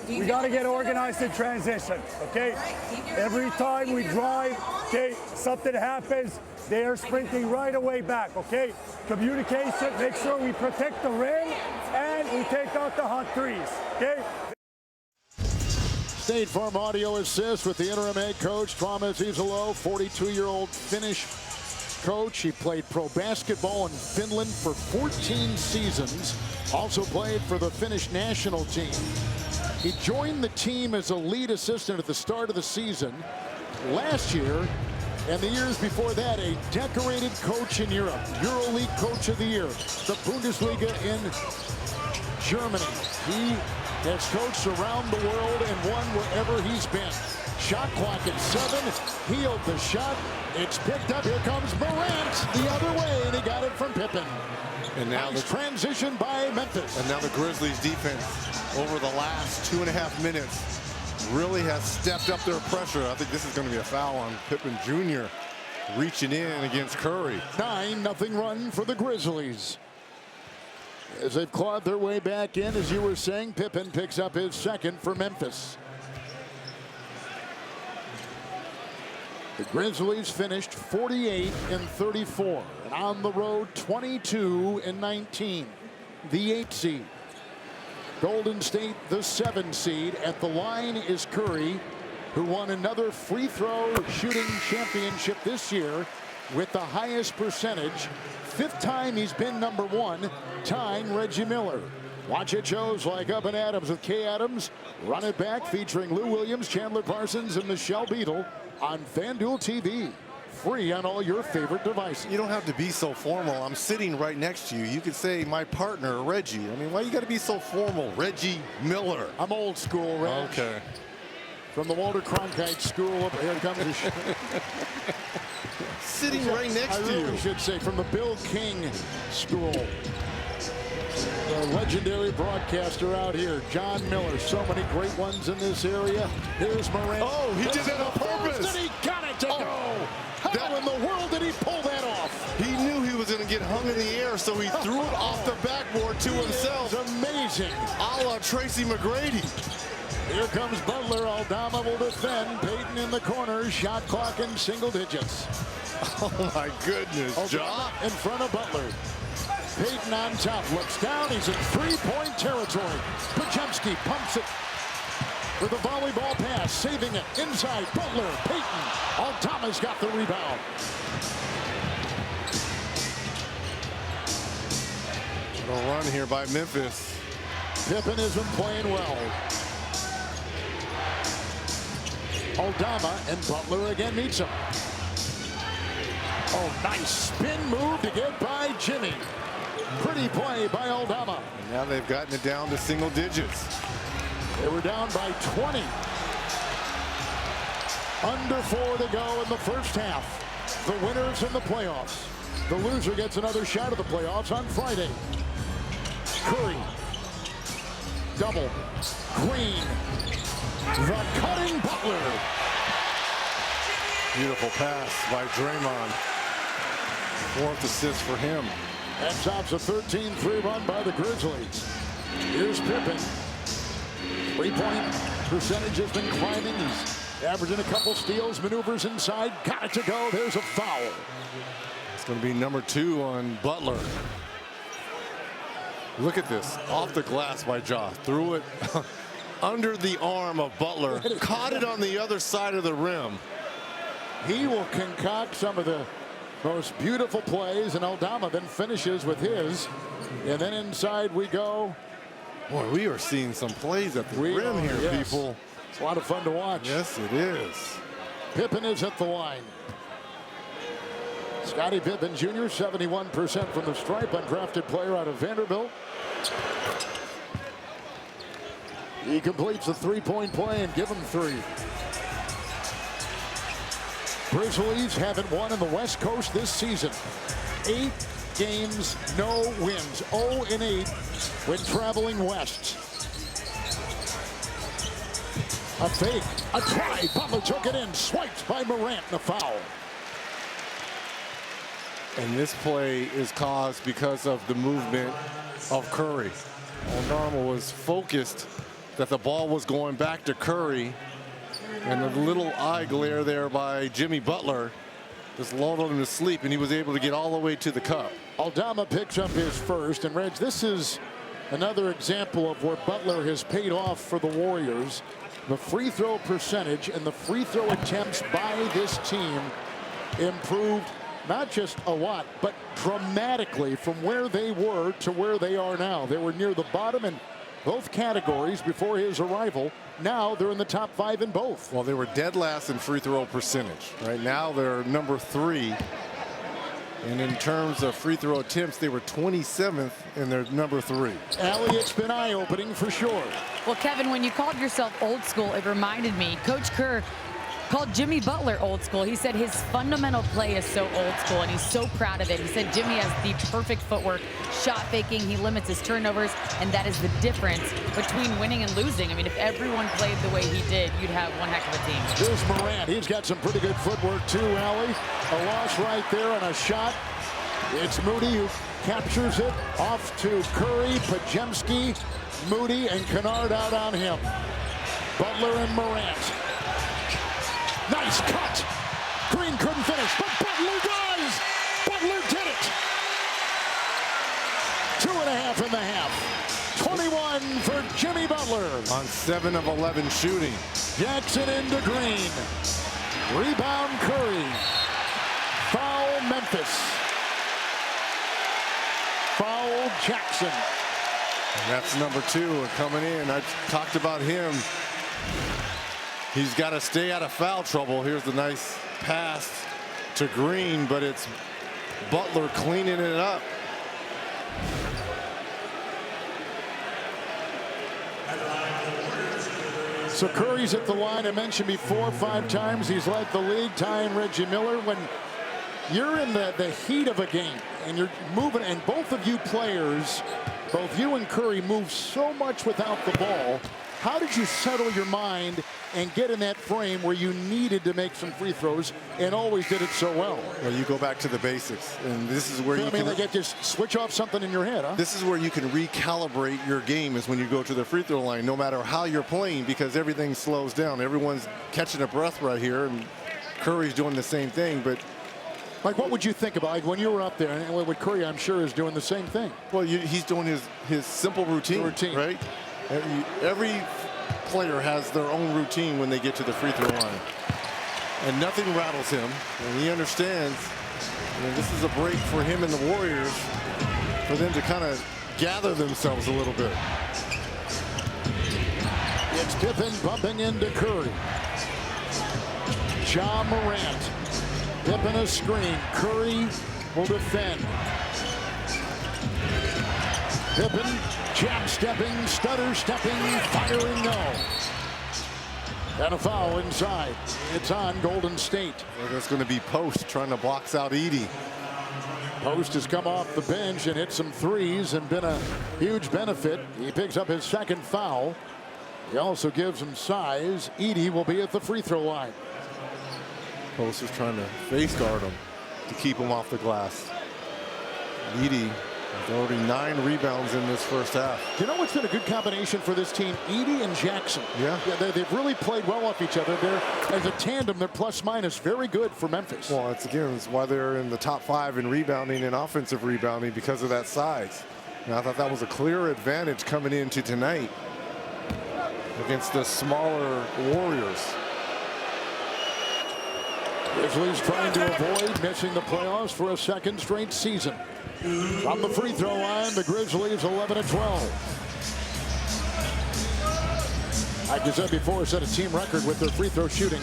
We got to get organized in transition, okay? Every time we drive, okay, something happens, they are sprinting right away back, okay? Communication, make sure we protect the rim, and we take out the hot threes, okay? State Farm Audio Assist with the interim head coach, Thomas Isolo, 42-year-old Finnish coach. He played pro basketball in Finland for 14 seasons. Also played for the Finnish national team. He joined the team as a lead assistant at the start of the season. Last year, and the years before that, a decorated coach in Europe. EuroLeague Coach of the Year. The Bundesliga in Germany. He has coached around the world and won wherever he's been. Shot clock at 7. Healed the shot. It's picked up. Here comes Morant the other way, and he got it from Pippen. And now nice transition by Memphis. And now the Grizzlies defense over the last 2.5 minutes really has stepped up their pressure. I think this is going to be a foul on Pippen Jr. reaching in against Curry. 9-0 run for the Grizzlies. As they've clawed their way back in, as you were saying, Pippen picks up his second for Memphis. The Grizzlies finished 48-34, and on the road 22-19. The 8 seed. Golden State, the 7 seed. At the line is Curry, who won another free throw shooting championship this year with the highest percentage. 5th time he's been #1, tying Reggie Miller. Watch it shows like Up and Adams with Kay Adams. Run It Back featuring Lou Williams, Chandler Parsons, and Michelle Beadle on FanDuel TV. Free on all your favorite devices. You don't have to be so formal. I'm sitting right next to you. You could say my partner, Reggie. I mean, why you got to be so formal? Reggie Miller. I'm old school, Reg. Okay. from the Walter Cronkite School. Here comes the Sitting right next to you. I should say from the Bill King School. The legendary broadcaster out here, John Miller. So many great ones in this area. Here's Morant. Oh, he did it on purpose. And he got it to go. How in the world did he pull that off? He knew he was going to get hung in the air, so he threw it off the backboard to himself. It's amazing. A la Tracy McGrady. Here comes Butler. Aldama will defend. Payton in the corner. Shot clock in single digits. Oh, my goodness, Aldama in front of Butler. Payton on top. Looks down. He's in three-point territory. Pajemski pumps it with a volleyball pass. Saving it. Inside. Butler. Payton. Aldama's got the rebound. A run here by Memphis. Pippen has been playing well. Aldama and Butler again meets him. Oh, nice spin move to get by Jimmy. Pretty play by Aldama. And now they've gotten it down to single digits. They were down by 20. Under 4 to go in the first half. The winners in the playoffs. The loser gets another shot of the playoffs on Friday. Curry. Double. Green. The cutting Butler. Beautiful pass by Draymond. Fourth assist for him. That stops a 13-3 run by the Grizzlies. Here's Pippen. Three-point percentage has been climbing. He's averaging a couple steals, maneuvers inside. Got it to go. There's a foul. It's going to be number 2 on Butler. Look at this. Off the glass by Ja. Threw it under the arm of Butler. Caught it on the other side of the rim. He will concoct some of the most beautiful plays, and Aldama then finishes with his. And then inside we go. Boy, we are seeing some plays at the rim here, yes. people. It's a lot of fun to watch. Yes, it is. Pippen is at the line. Scottie Pippen Jr., 71% from the stripe, undrafted player out of Vanderbilt. He completes a three-point play and give him 3. Grizzlies haven't won in the West Coast this season. 8 games, no wins. 0-8 when traveling west. A fake, a try. Butler took it in. Swiped by Morant and a foul. And this play is caused because of the movement of Curry. Aldama was focused that the ball was going back to Curry. And the little eye glare there by Jimmy Butler just lulled him to sleep, and he was able to get all the way to the cup. Aldama picks up his first, and Reg, this is another example of where Butler has paid off for the Warriors. The free throw percentage and the free throw attempts by this team improved not just a lot, but dramatically from where they were to where they are now. They were near the bottom in both categories before his arrival. Now they're in the top 5 in both. Well, they were dead last in free throw percentage. Right now they're number 3. And in terms of free throw attempts, they were 27th and they're number 3. Allie, it's been eye-opening for sure. Well, Kevin, when you called yourself old school, it reminded me. Coach Kerr called Jimmy Butler old school. He said his fundamental play is so old school, and he's so proud of it. He said Jimmy has the perfect footwork, shot faking, he limits his turnovers, and that is the difference between winning and losing. I mean, if everyone played the way he did, you'd have one heck of a team. Here's Morant. He's got some pretty good footwork too, Allie. A loss right there on a shot. It's Moody who captures it off to Curry, Pajemski, Moody, and Kennard out on him. Butler and Morant. Nice cut. Green couldn't finish, but Butler does. Butler did it. 2.5 in the half. 21 for Jimmy Butler. On 7 of 11 shooting. Jackson into Green. Rebound Curry. Foul Memphis. Foul Jackson. And that's number 2 coming in. I talked about him. He's got to stay out of foul trouble. Here's the nice pass to Green, but it's Butler cleaning it up. So Curry's at the line. I mentioned before 5 times he's led the league, tying Reggie Miller. When you're in the heat of a game and you're moving, and both of you players, both you and Curry, move so much without the ball. How did you settle your mind and get in that frame where you needed to make some free throws and always did it so well? Well, you go back to the basics, and this is where you can like just switch off something in your head, huh? This is where you can recalibrate your game, is when you go to the free throw line, no matter how you're playing, because everything slows down. Everyone's catching a breath right here, and Curry's doing the same thing. But like, what would you think about, like, when you were up there? And with Curry, I'm sure, is doing the same thing. Well, he's doing his simple routine, right? Every player has their own routine when they get to the free throw line, and nothing rattles him, and he understands, this is a break for him and the Warriors, for them to kind of gather themselves a little bit. It's Pippen bumping into Curry. Ja Morant. Pippen a screen. Curry will defend. Pippen jab stepping, stutter stepping, firing no. And a foul inside. It's on Golden State. Well, that's going to be Post trying to box out Edey. Post has come off the bench and hit some threes and been a huge benefit. He picks up his 2nd foul. He also gives him size. Edey will be at the free throw line. Post is trying to face guard him to keep him off the glass. Edey with already 9 rebounds in this first half. You know what's been a good combination for this team? Edey and Jackson. Yeah, they've really played well off each other. They're, as a tandem, they're plus minus very good for Memphis. Well, it's why they're in the top 5 in rebounding and offensive rebounding, because of that size. And I thought that was a clear advantage coming into tonight against the smaller Warriors. Grizzlies trying to avoid missing the playoffs for a 2nd straight season. From the free throw line, the Grizzlies 11-12. Like I said before, set a team record with their free throw shooting.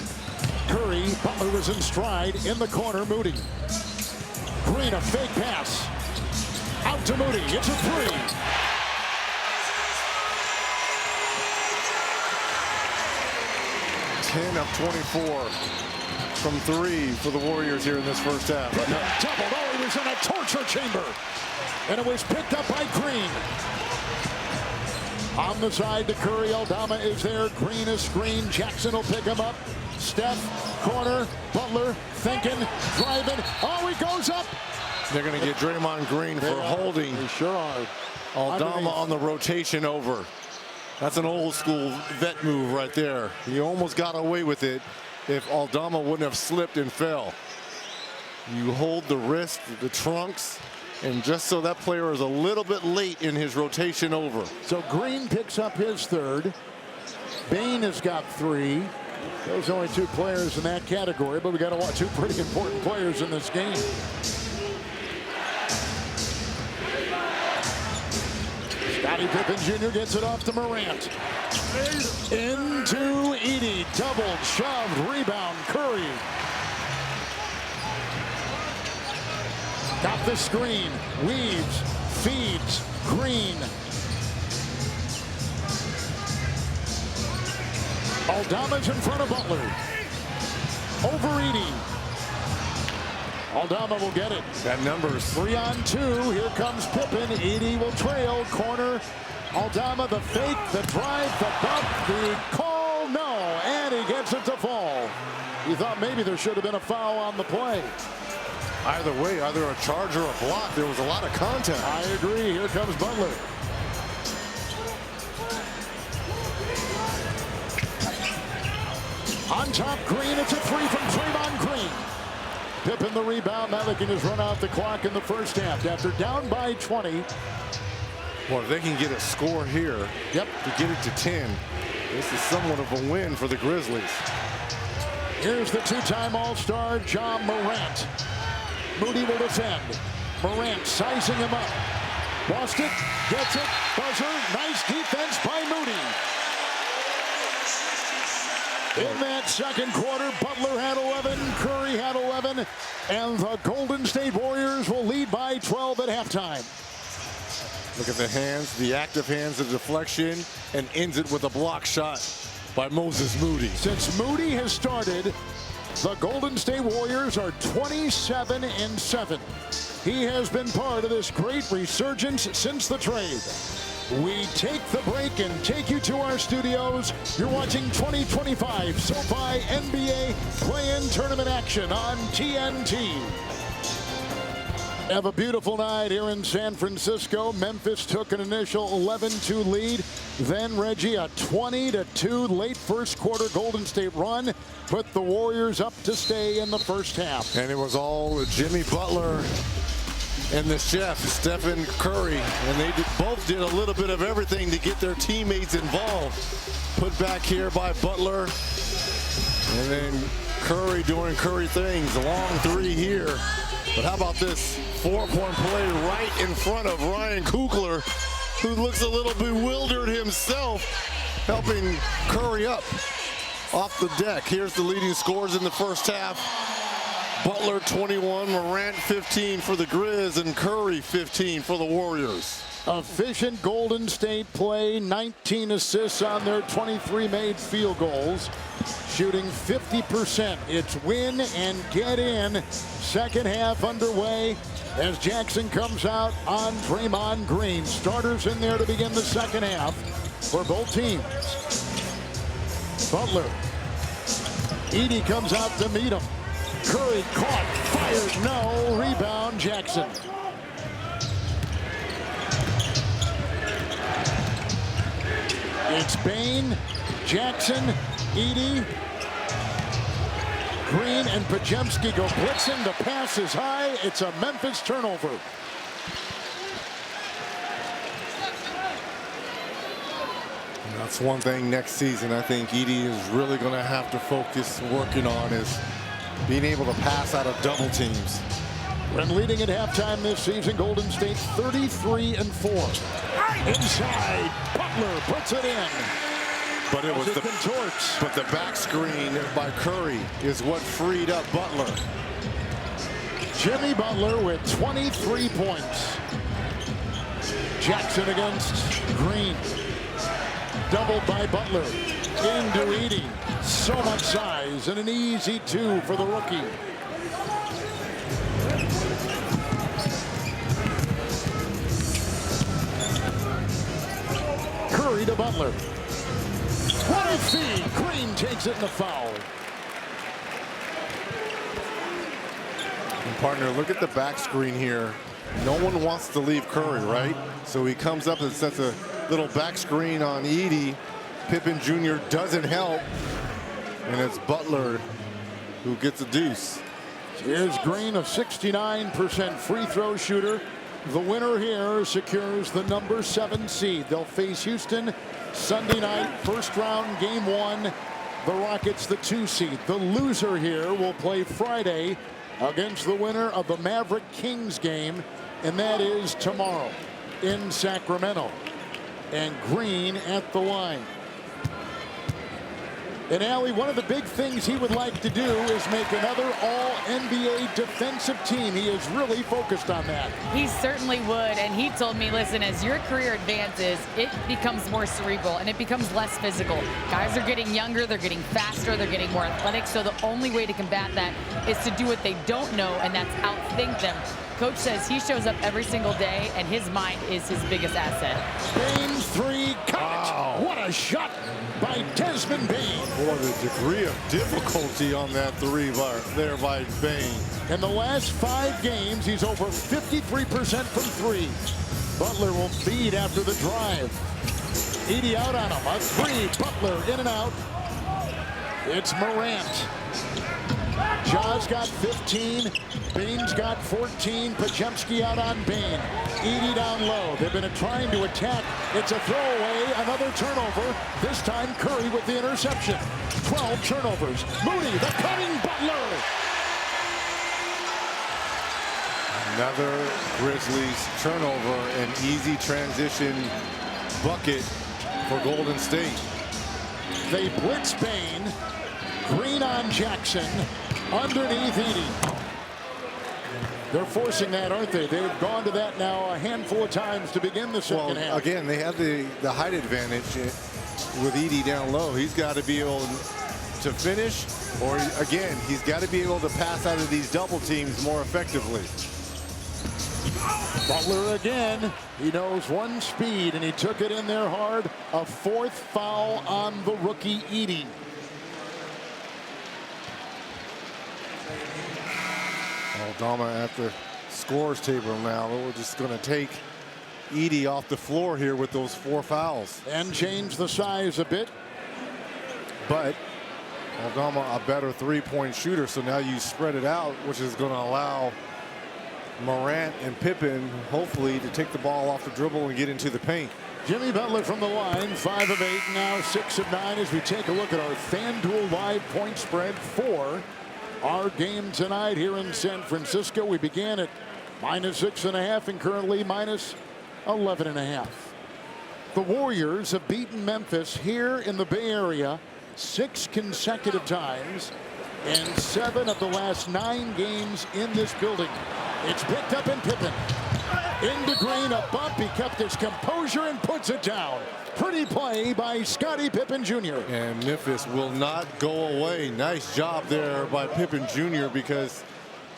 Curry, Butler was in stride in the corner. Moody. Green, a fake pass. Out to Moody. It's a 3. Of 24 from 3 for the Warriors here in this first half. Doubled. Oh, he was in a torture chamber. And it was picked up by Green. On the side to Curry. Aldama is there. Green is screen. Jackson will pick him up. Steph, corner. Butler thinking, driving. Oh, he goes up. They're going to get Draymond Green for holding. They sure are. Aldama on the rotation over. That's an old school vet move right there. He almost got away with it if Aldama wouldn't have slipped and fell. You hold the wrist, the trunks, and just so that player is a little bit late in his rotation over. So Green picks up his 3rd. Bane has got 3. There's only 2 players in that category, but we got to watch 2 pretty important players in this game. Scottie Pippen Jr. gets it off to Morant. Into Edey. Doubled, shoved, rebound. Curry. Got the screen. Weaves. Feeds. Green. Aldama's in front of Butler. Over Edey. Aldama will get it. That number's 3 on 2. Here comes Pippen. Edey will trail. Corner. Aldama, the fake, the drive, the bump, the call. No. And he gets it to fall. You thought maybe there should have been a foul on the play. either way, either a charge or a block. There was a lot of contact. I agree. Here comes Butler. On top, Green. It's a 3 from Draymond Green. Pippen the rebound. Now they can just run out the clock in the first half. After down by 20. Well, if they can get a score here, yep, to get it to 10, this is somewhat of a win for the Grizzlies. Here's the two-time All-Star, Ja Morant. Moody will defend. Morant sizing him up. Lost it, gets it, buzzer. Nice defense by Moody. In that second quarter, Butler had 11, Curry had 11, and the Golden State Warriors will lead by 12 at halftime. Look at the hands, the active hands, the deflection, and ends it with a block shot. by Moses Moody. Since Moody has started, the Golden State Warriors are 27-7. He has been part of this great resurgence since the trade. We take the break and take you to our studios. You're watching 2025 SoFi NBA Play-In Tournament action on TNT. Have a beautiful night here in San Francisco. Memphis took an initial 11-2 lead. Then Reggie, a 20-2 late first quarter Golden State run put the Warriors up to stay in the first half. And it was all Jimmy Butler and the chef, Stephen Curry. And they both did a little bit of everything to get their teammates involved. Put back here by Butler. And then Curry doing Curry things. A long three here. But how about this four-point play right in front of Ryan Coogler, who looks a little bewildered himself, helping Curry up off the deck. Here's the leading scorers in the first half. Butler 21, Morant 15 for the Grizz, and Curry 15 for the Warriors. Efficient Golden State play, 19 assists on their 23 made field goals. Shooting 50%. It's win and get in. Second half underway as Jackson comes out on Draymond Green. Starters in there to begin the second half for both teams. Butler. Edey comes out to meet him. Curry caught, fired, no. Rebound, Jackson. It's Bane, Jackson, Edey, Green, and Pajemski go blitzing. The pass is high. It's a Memphis turnover. And that's one thing next season I think Edey is really going to have to focus working on is being able to pass out of double teams. When leading at halftime this season, Golden State 33-4. Inside, Butler puts it in. But it was the back screen by Curry is what freed up Butler. Jimmy Butler with 23 points. Jackson against Green. Doubled by Butler. Into Edey. So much size and an easy two for the rookie. Curry to Butler. 20 feet. Green takes it in the foul. And partner, look at the back screen here. No one wants to leave Curry, right? So he comes up and sets a little back screen on Edey. Pippen Jr. doesn't help. And it's Butler who gets a deuce. Here's Green, a 69% free throw shooter. The winner here secures the number 7 seed. They'll face Houston Sunday night, first round, game 1. The Rockets, the 2 seed. The loser here will play Friday against the winner of the Maverick Kings game, and that is tomorrow in Sacramento. And Green at the line. And Allie, one of the big things he would like to do is make another all-NBA defensive team. He is really focused on that. He certainly would, and he told me, listen, as your career advances, it becomes more cerebral and it becomes less physical. Guys are getting younger, they're getting faster, they're getting more athletic, so the only way to combat that is to do what they don't know, and that's outthink them. Coach says he shows up every single day, and his mind is his biggest asset. Bane 3, cut! What a shot by Desmond Bane. Boy, the degree of difficulty on that three there by Bane. In the last 5 games, he's over 53% from 3. Butler will feed after the drive. Edey out on him. A 3. Butler in and out. It's Morant. Ja's got 15. Bane's got 14. Pajemski out on Bane. Edey down low. They've been trying to attack. It's a throwaway. Another turnover. This time Curry with the interception. 12 turnovers. Moody, the cutting Butler. Another Grizzlies turnover, an easy transition bucket for Golden State. They blitz Bane. Green on Jackson. Underneath Edey. They're forcing that, aren't they? They've gone to that now a handful of times to begin the second half. Again, they have the height advantage. with Edie down low. He's got to be able to finish, or again, he's got to be able to pass out of these double teams more effectively. Butler again. He knows one speed, and he took it in there hard. A fourth foul on the rookie Edie. Aldama at the scores table now. We're just going to take Edie off the floor here with those 4 fouls. And change the size a bit. But Aldama a better 3-point shooter, so now you spread it out, which is going to allow Morant and Pippen hopefully to take the ball off the dribble and get into the paint. Jimmy Butler from the line, 5 of 8, now 6 of 9 as we take a look at our FanDuel Live point spread for our game tonight here in San Francisco. We began at -6.5 and currently -11.5. The Warriors have beaten Memphis here in the Bay Area 6 consecutive times, and 7 of the last 9 games in this building. It's picked up in Pippen. Into Green, a bump. He kept his composure and puts it down. Pretty play by Scottie Pippen Jr. And Memphis will not go away. Nice job there by Pippen Jr. because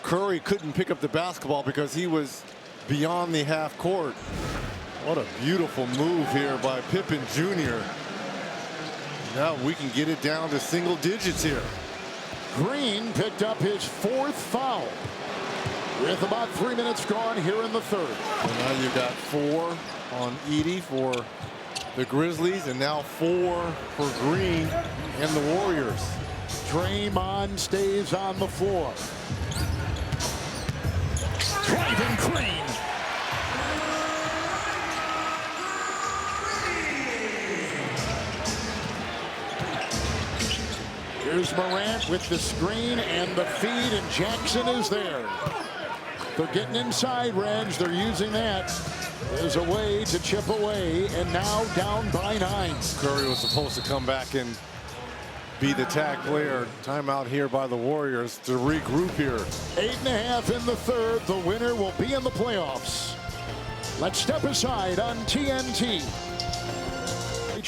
Curry couldn't pick up the basketball because he was beyond the half court. What a beautiful move here by Pippen Jr. Now we can get it down to single digits here. Green picked up his 4th foul with about 3 minutes gone here in the 3rd. So now you've got 4 on Edie for the Grizzlies, and now 4 for Green and the Warriors. Draymond stays on the floor. Driving Green. Here's Morant with the screen and the feed, and Jackson is there. They're getting inside, Reg. They're using that as a way to chip away, and now down by 9. Curry was supposed to come back and be the tag player. Timeout here by the Warriors to regroup here. 8.5 in the 3rd. The winner will be in the playoffs. Let's step aside on TNT.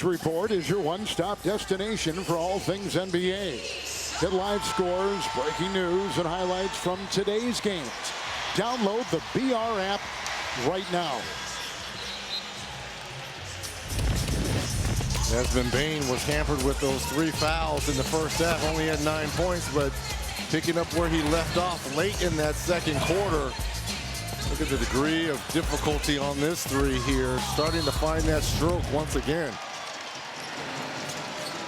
Report is your one-stop destination for all things NBA. Get live scores, breaking news, and highlights from today's games. Download the BR app right now. Desmond Bane was hampered with those 3 fouls in the first half. Only had 9 points, but picking up where he left off late in that second quarter. Look at the degree of difficulty on this 3 here. Starting to find that stroke once again.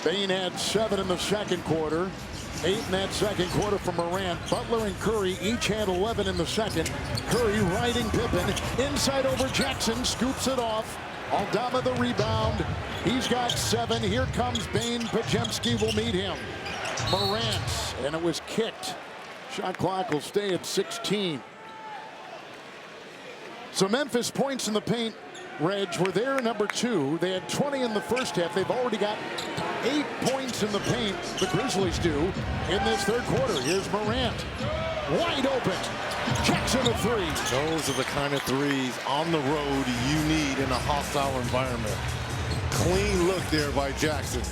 Bane had 7 in the second quarter. 8 in that second quarter for Morant. Butler and Curry each had 11 in the second. Curry riding Pippen. Inside over Jackson. Scoops it off. Aldama the rebound. He's got 7. Here comes Bane. Pajemski will meet him. Morant. And it was kicked. Shot clock will stay at 16. So Memphis points in the paint, Reg, were there number 2. They had 20 in the first half. They've already got 8 points in the paint, the Grizzlies do, in this 3rd quarter. Here's Morant. Wide open. Jackson a 3. Those are the kind of threes on the road you need in a hostile environment. Clean look there by Jackson.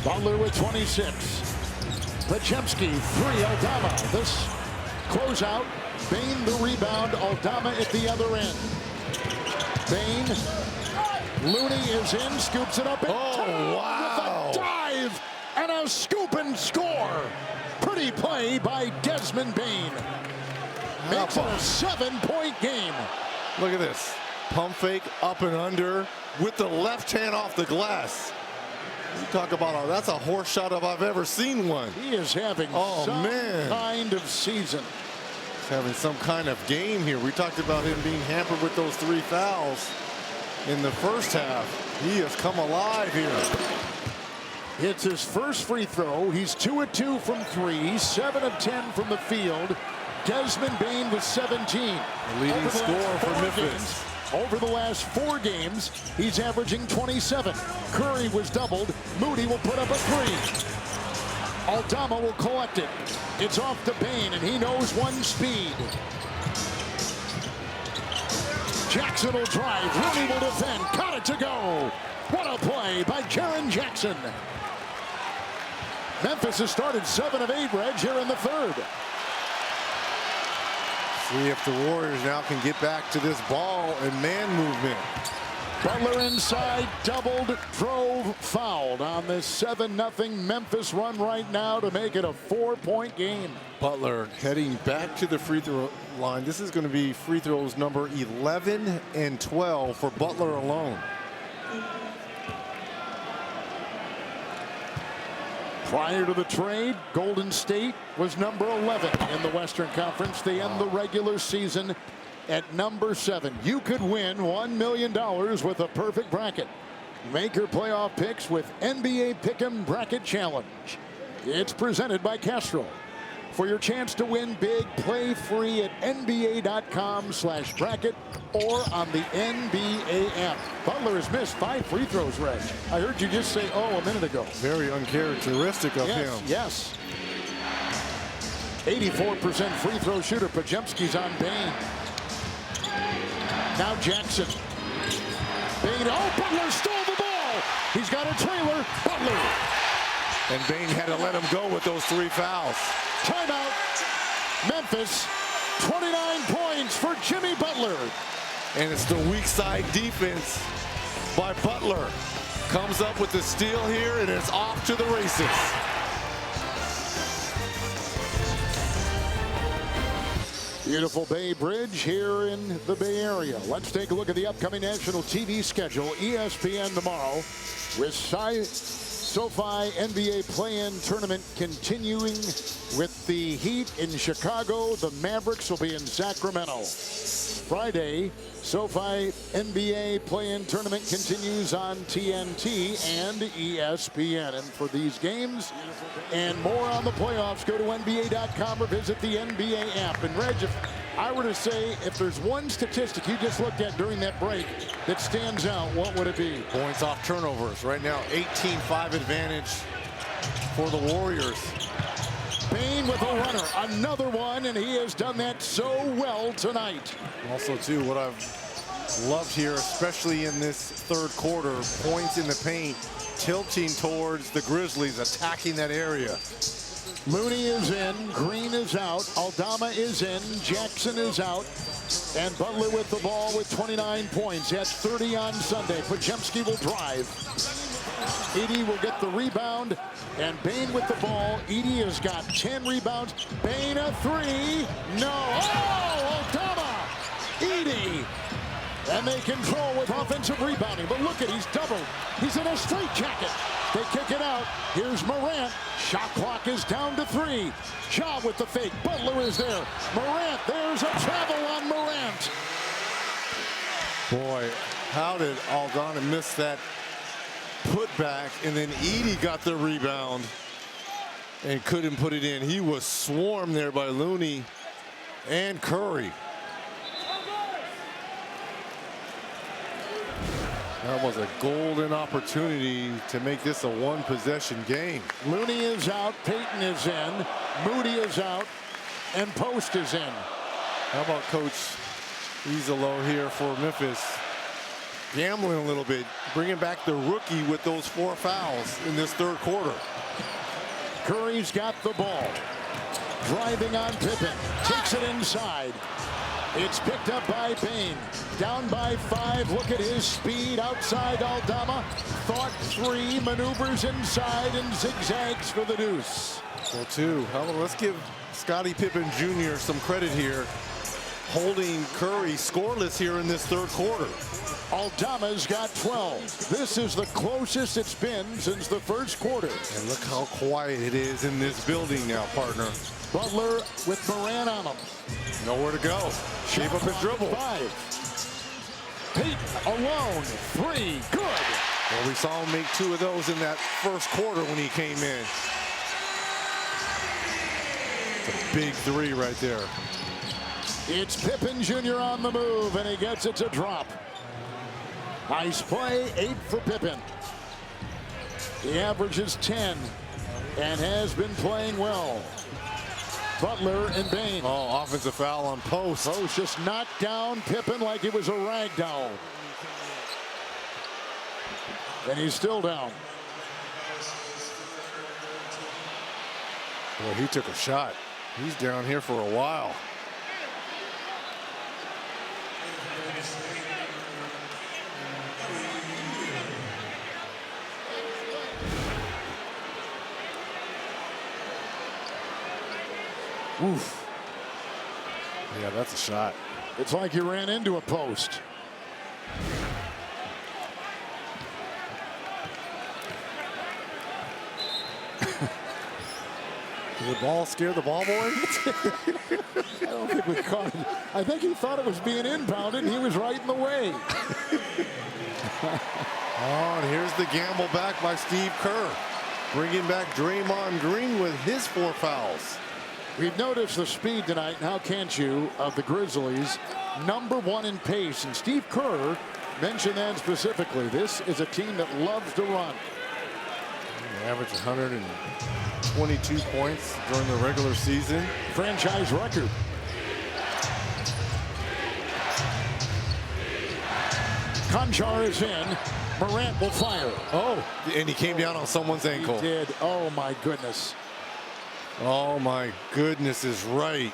Butler with 26. Pajemski, 3. Aldama. This closeout. Bane the rebound. Aldama at the other end. Bane. Looney is in, scoops it up. Wow. With a dive and a scoop and score. Pretty play by Desmond Bane. Makes it a 7-point game. Look at this. Pump fake up and under with the left hand off the glass. You talk about, that's a horse shot if I've ever seen one. He is having some kind of season. He's having some kind of game here. We talked about him being hampered with those 3 fouls in the first half. He has come alive here. It's his first free throw. He's 2 of 2 from 3, 7 of 10 from the field. Desmond Bane with 17. The leading scorer for Memphis. Over the last 4 games, he's averaging 27. Curry was doubled. Moody will put up a 3. Aldama will collect it. It's off to Bane, and he knows one speed. Jackson will drive. Rooney will defend. Got it to go. What a play by Jaren Jackson. Memphis has started 7 of 8, Reg, here in the third. See if the Warriors now can get back to this ball and man movement. Butler inside, doubled, drove, fouled on this 7-0 Memphis run right now to make it a 4-point game. Butler heading back to the free throw line. This is going to be free throws number 11 and 12 for Butler alone. Prior to the trade, Golden State was number 11 in the Western Conference. They end the regular season at number 7. You could win $1 million with a perfect bracket. Make your playoff picks with NBA Pick'em Bracket Challenge. It's presented by Castro. For your chance to win big, play free at nba.com/bracket or on the NBA app. Butler has missed 5 free throws, Reg. I heard you just say, oh, a minute ago. Very uncharacteristic of him. Yes. 84% free throw shooter. Pajemski's on Bane. Now Jackson. Bane. Oh, Butler stole the ball. He's got a trailer. Butler. And Bane had to let him go with those 3 fouls. Timeout. Memphis. 29 points for Jimmy Butler. And it's the weak side defense by Butler. Comes up with the steal here, and it's off to the races. Beautiful Bay Bridge here in the Bay Area. Let's take a look at the upcoming national TV schedule. ESPN tomorrow with SoFi NBA Play-In Tournament continuing with the Heat in Chicago. The Mavericks will be in Sacramento. Friday, SoFi NBA Play-In Tournament continues on TNT and ESPN. And for these games and more on the playoffs, go to NBA.com or visit the NBA app. And Reg, if I were to say, if there's one statistic you just looked at during that break that stands out, what would it be? Points off turnovers. Right now, 18-5 advantage for the Warriors. Bane with a runner, another one, and he has done that so well tonight. Also, too, what I've loved here, especially in this third quarter, points in the paint, tilting towards the Grizzlies, attacking that area. Mooney is in, Green is out, Aldama is in, Jackson is out, and Butler with the ball with 29 points. He had 30 on Sunday. Pajemski will drive. Edey will get the rebound, and Bane with the ball. Edey has got 10 rebounds. Bane a 3. No. Oh, Aldama. Edey. And they control with offensive rebounding. But look at, he's doubled. He's in a straitjacket. They kick it out. Here's Morant. Shot clock is down to 3. Ja with the fake. Butler is there. Morant, there's a travel on Morant. Boy, how did Aldana miss that putback? And then Edey got the rebound and couldn't put it in. He was swarmed there by Looney and Curry. That was a golden opportunity to make this a one-possession game. Looney is out, Payton is in, Moody is out, and Post is in. How about Coach Izalo here for Memphis? Gambling a little bit, bringing back the rookie with those 4 fouls in this third quarter. Curry's got the ball. Driving on Pippen, takes it inside. It's picked up by Bane. Down by 5. Look at his speed outside Aldama. Thought 3. Maneuvers inside and zigzags for the deuce. Well, too. Let's give Scottie Pippen Jr. some credit here. Holding Curry scoreless here in this third quarter. Aldama's got 12. This is the closest it's been since the first quarter. And look how quiet it is in this building now, partner. Butler with Morant on him. Nowhere to go. Shape up his dribble. 5. Payton alone. 3. Good. Well, we saw him make 2 of those in that first quarter when he came in. It's a big 3 right there. It's Pippen Jr. on the move, and he gets it to drop. Nice play. 8 for Pippen. He averages 10 and has been playing well. Butler and Bane. Oh, offensive foul on Post. Post just knocked down Pippen like it was a rag doll. And he's still down. Well, he took a shot. He's down here for a while. Oof. Yeah, that's a shot. It's like he ran into a post. Did the ball scare the ball boy? I don't think we caught him. I think he thought it was being inbounded, and he was right in the way. Oh, and here's the gamble back by Steve Kerr. Bringing back Draymond Green with his 4 fouls. We've noticed the speed tonight, and how can't you, of the Grizzlies. #1 in pace, and Steve Kerr mentioned that specifically. This is a team that loves to run. They average 122 points during the regular season. Franchise record. Conchar is in. Morant will fire. Oh, and he came down on someone's ankle. He did. Oh, my goodness. Oh, my goodness is right.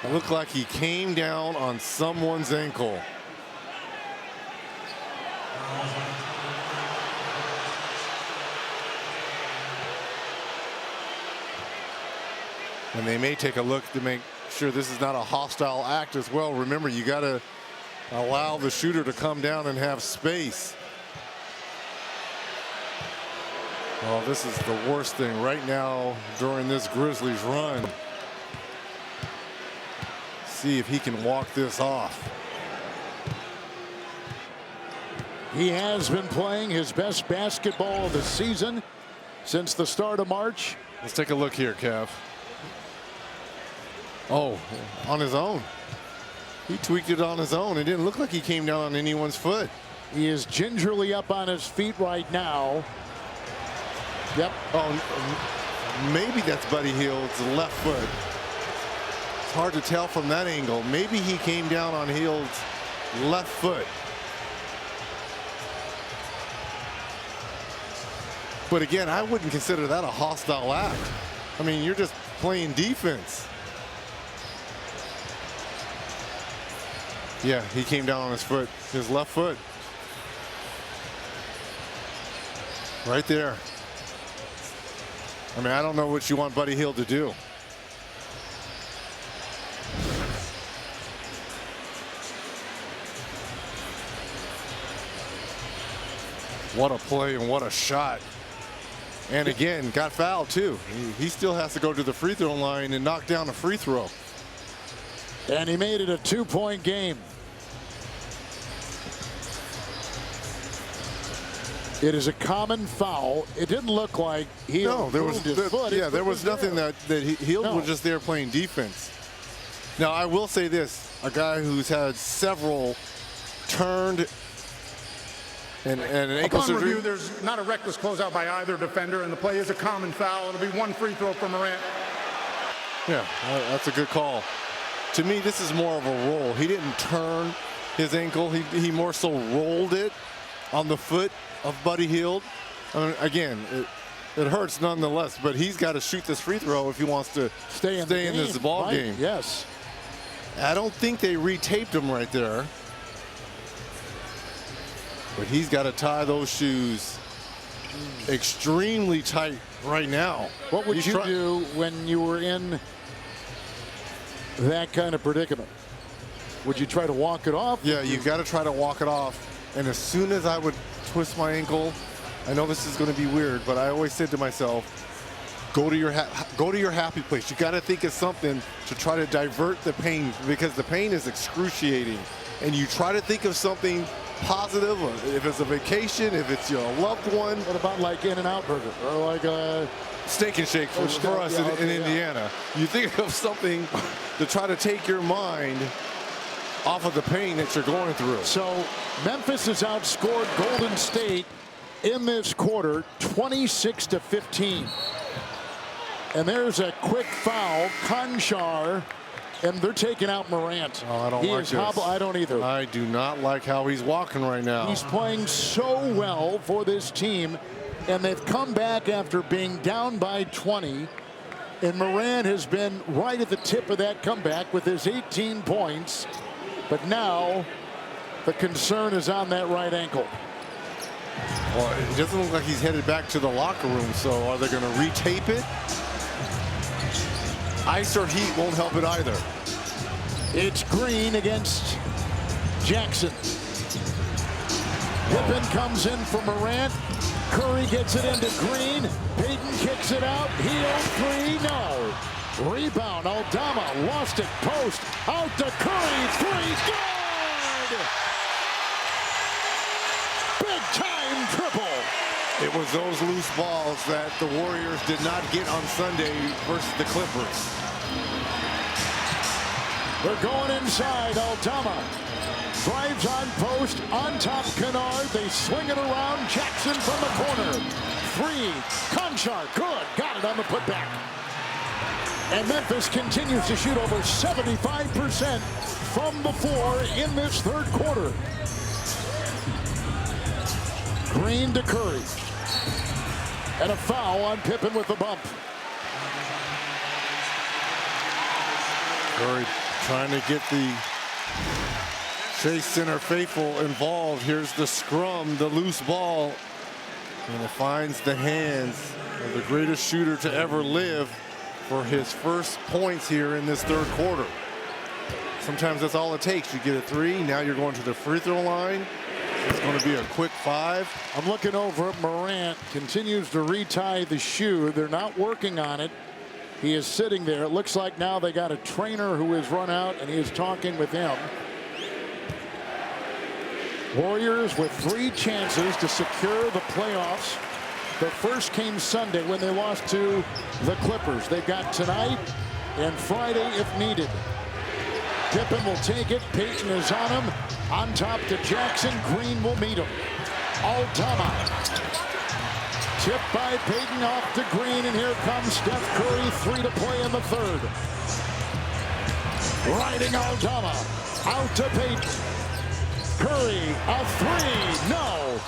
It looked like he came down on someone's ankle. And they may take a look to make sure this is not a hostile act as well. Remember, you got to allow the shooter to come down and have space. Well, this is the worst thing right now during this Grizzlies run. See if he can walk this off. He has been playing his best basketball of the season since the start of March. Let's take a look here, Kev. Oh, on his own. He tweaked it on his own. It didn't look like he came down on anyone's foot. He is gingerly up on his feet right now. Yep. Oh, maybe that's Buddy Hield's left foot. It's hard to tell from that angle. Maybe he came down on Hield's left foot. But again, I wouldn't consider that a hostile act. I mean, you're just playing defense. Yeah, he came down on his foot, his left foot. Right there. I mean, I don't know what you want Buddy Hield to do. What a play and what a shot. And again, got fouled too. He still has to go to the free throw line and knock down a free throw. And he made it a 2-point game. It is a common foul. It didn't look like he no, there was his foot. Yeah, there was nothing there. that Hield No. was just there playing defense. Now I will say this: a guy who's had several turned and an ankle Upon surgery. review, there's not a reckless closeout by either defender, and the play is a common foul. It'll be 1 free throw for Morant. Yeah, that's a good call. To me, this is more of a roll. He didn't turn his ankle. He more so rolled it on the foot of Buddy Hield. I mean, again, it hurts nonetheless, but he's got to shoot this free throw if he wants to stay in this ball right? game. Yes. I don't think they retaped him right there. But he's got to tie those shoes extremely tight right now. What would you do when you were in that kind of predicament? Would you try to walk it off? Yeah, you got to try to walk it off. And as soon as I would twist my ankle, I know this is going to be weird, but I always said to myself, go to your happy place. You got to think of something to try to divert the pain, because the pain is excruciating. And you try to think of something positive, or if it's a vacation, if it's your loved one. What about like In-N-Out Burger or like a Steak and Shake for us in Indiana? You think of something to try to take your mind off of the pain that you're going through. So Memphis has outscored Golden State in this quarter 26-15. And there's a quick foul. Conchar And they're taking out Morant. Oh, I don't like this. I don't either. I do not like how he's walking right now. He's playing so well for this team, and they've come back after being down by 20. And Morant has been right at the tip of that comeback with his 18 points. But now the concern is on that right ankle. Well, it doesn't look like he's headed back to the locker room, so are they going to retape it? Ice or heat won't help it either. It's Green against Jackson. Pippen comes in for Morant. Curry gets it into Green. Payton kicks it out. Heel three, no. Rebound, Aldama lost it. Post, out to Curry. Three, good! Big time triple. It was those loose balls that the Warriors did not get on Sunday versus the Clippers. They're going inside. Aldama drives on post, on top Kennard. They swing it around. Jackson from the corner. Three. Conchar, good. Got it on the putback. And Memphis continues to shoot over 75% from the floor in this third quarter. Green to Curry. And a foul on Pippen with the bump. Curry trying to get the Chase Center faithful involved. Here's the scrum, the loose ball. And it finds the hands of the greatest shooter to ever live for his first points here in this third quarter. Sometimes that's all it takes. You get a three, now you're going to the free throw line. It's going to be a quick five. I'm looking over at Morant. Continues to retie the shoe. They're not working on it. He is sitting there. It looks like now they got a trainer who has run out and he is talking with him. Warriors with 3 chances to secure the playoffs. The first came Sunday when they lost to the Clippers. They've got tonight and Friday if needed. Pippen will take it. Payton is on him. On top to Jackson. Green will meet him. Aldama. Tipped by Payton off to Green, and here comes Steph Curry. 3 to play in the third. Riding Aldama. Out to Payton. Curry, a 3. No.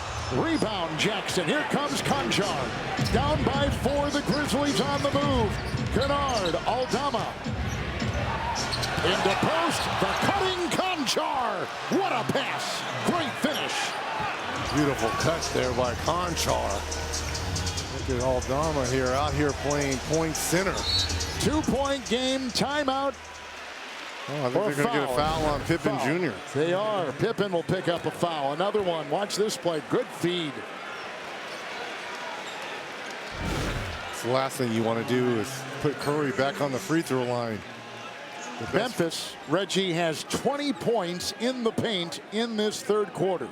Rebound Jackson. Here comes Conchar. Down by 4. The Grizzlies on the move. Kennard. Aldama. Into post. The cutting Conchar. What a pass. Great finish. Beautiful cut there by Conchar. Look at Aldama here, out here playing point center. 2-point game, timeout. Oh, I think they're going to get a foul on Pippen Jr. They are. Pippen will pick up a foul. Another one. Watch this play. Good feed. The last thing you want to do is put Curry back on the free throw line. Memphis, Reggie, has 20 points in the paint in this third quarter.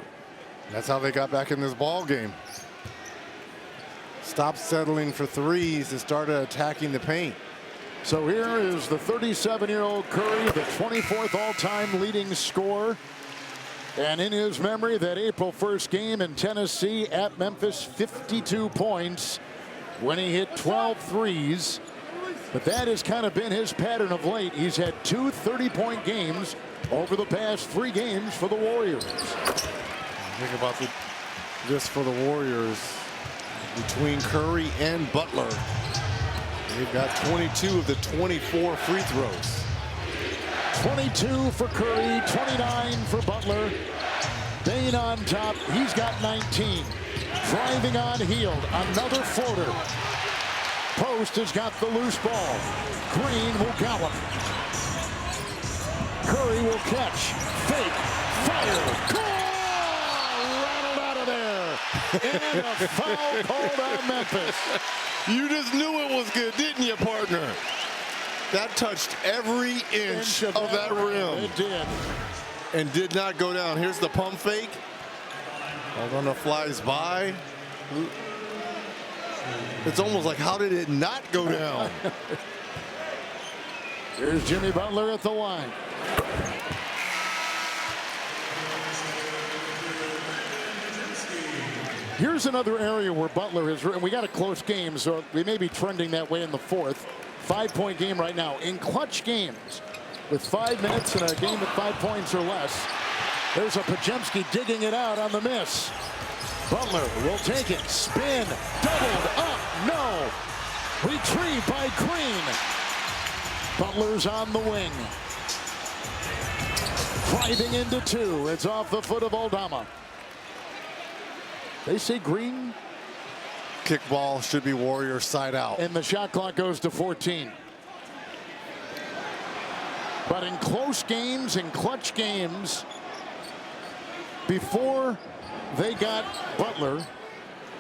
That's how they got back in this ball game. Stopped settling for threes and started attacking the paint. So here is the 37-year-old Curry, the 24th all-time leading scorer. And in his memory, that April 1st game in Tennessee at Memphis, 52 points when he hit 12 threes. But that has kind of been his pattern of late. He's had 2 30-point games over the past 3 games for the Warriors. Think about this for the Warriors. Between Curry and Butler, they've got 22 of the 24 free throws. 22 for Curry, 29 for Butler. Bain on top. He's got 19. Driving on Hield. Another floater. Post has got the loose ball. Green will gallop. Curry will catch. Fake. Fire. Goal! Rattled out of there. And a foul called on Memphis. You just knew it was good, didn't you, partner? That touched every inch of that rim. It did. And did not go down. Here's the pump fake. Aldana flies by. It's almost like, how did it not go down? Here's Jimmy Butler at the line. Here's another area where Butler is, and we got a close game, so we may be trending that way in the fourth. 5-point game right now. In clutch games, with 5 minutes in a game at 5 points or less. There's a Pajemski digging it out on the miss. Butler will take it. Spin. Doubled up. No. Retrieved by Green. Butler's on the wing. Driving into 2. It's off the foot of Aldama. They say Green. Kickball should be Warriors side out. And the shot clock goes to 14. But in close games, in clutch games, before they got Butler,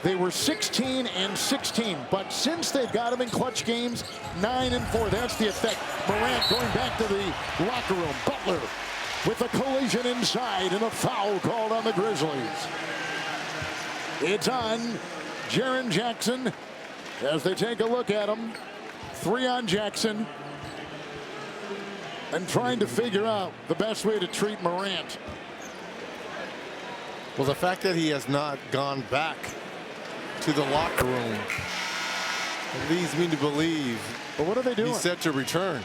they were 16 and 16. But since they've got him in clutch games, 9 and 4. That's the effect. Morant going back to the locker room. Butler with a collision inside and a foul called on the Grizzlies. It's on Jaren Jackson as they take a look at him. 3 on Jackson. And trying to figure out the best way to treat Morant. Well, the fact that he has not gone back to the locker room leads me to believe. But what are they doing? He's set to return.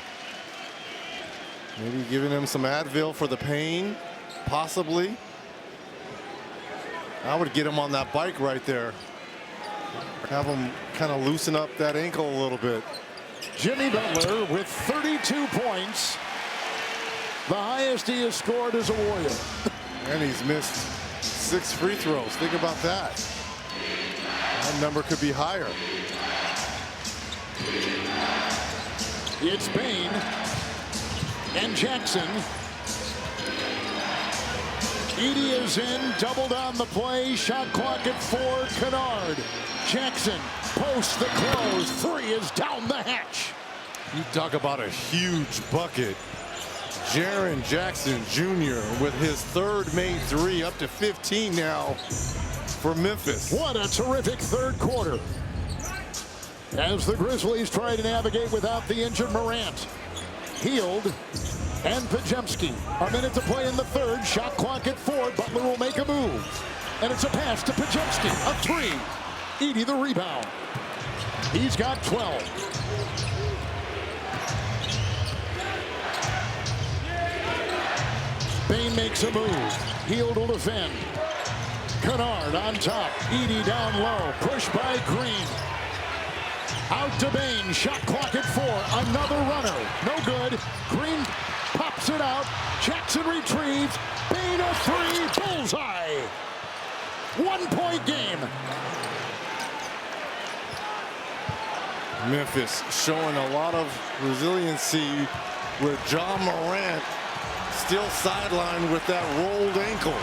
Maybe giving him some Advil for the pain, possibly. I would get him on that bike right there. Have him kind of loosen up that ankle a little bit. Jimmy Butler with 32 points. The highest he has scored as a Warrior. And he's missed 6 free throws. Think about that. That number could be higher. It's Bain and Jackson. Edey is in, doubled on the play. Shot clock at 4. Kennard. Jackson posts the close. 3 is down the hatch. You talk about a huge bucket. Jaren Jackson Jr. with his 3rd made 3, up to 15 now for Memphis. What a terrific 3rd quarter. As the Grizzlies try to navigate without the injured Morant. Hield and Pajemski. A minute to play in the 3rd. Shot clock at 4. Butler will make a move. And it's a pass to Pajemski. A 3. Edey the rebound. He's got 12. Bain makes a move. Hield will defend. Kennard on top. Edey down low. Pushed by Green. Out to Bain. Shot clock at 4. Another runner. No good. Green pops it out. Jackson retrieves. Bain a 3. Bullseye. 1-point game. Memphis showing a lot of resiliency with John Morant still sidelined with that rolled ankle.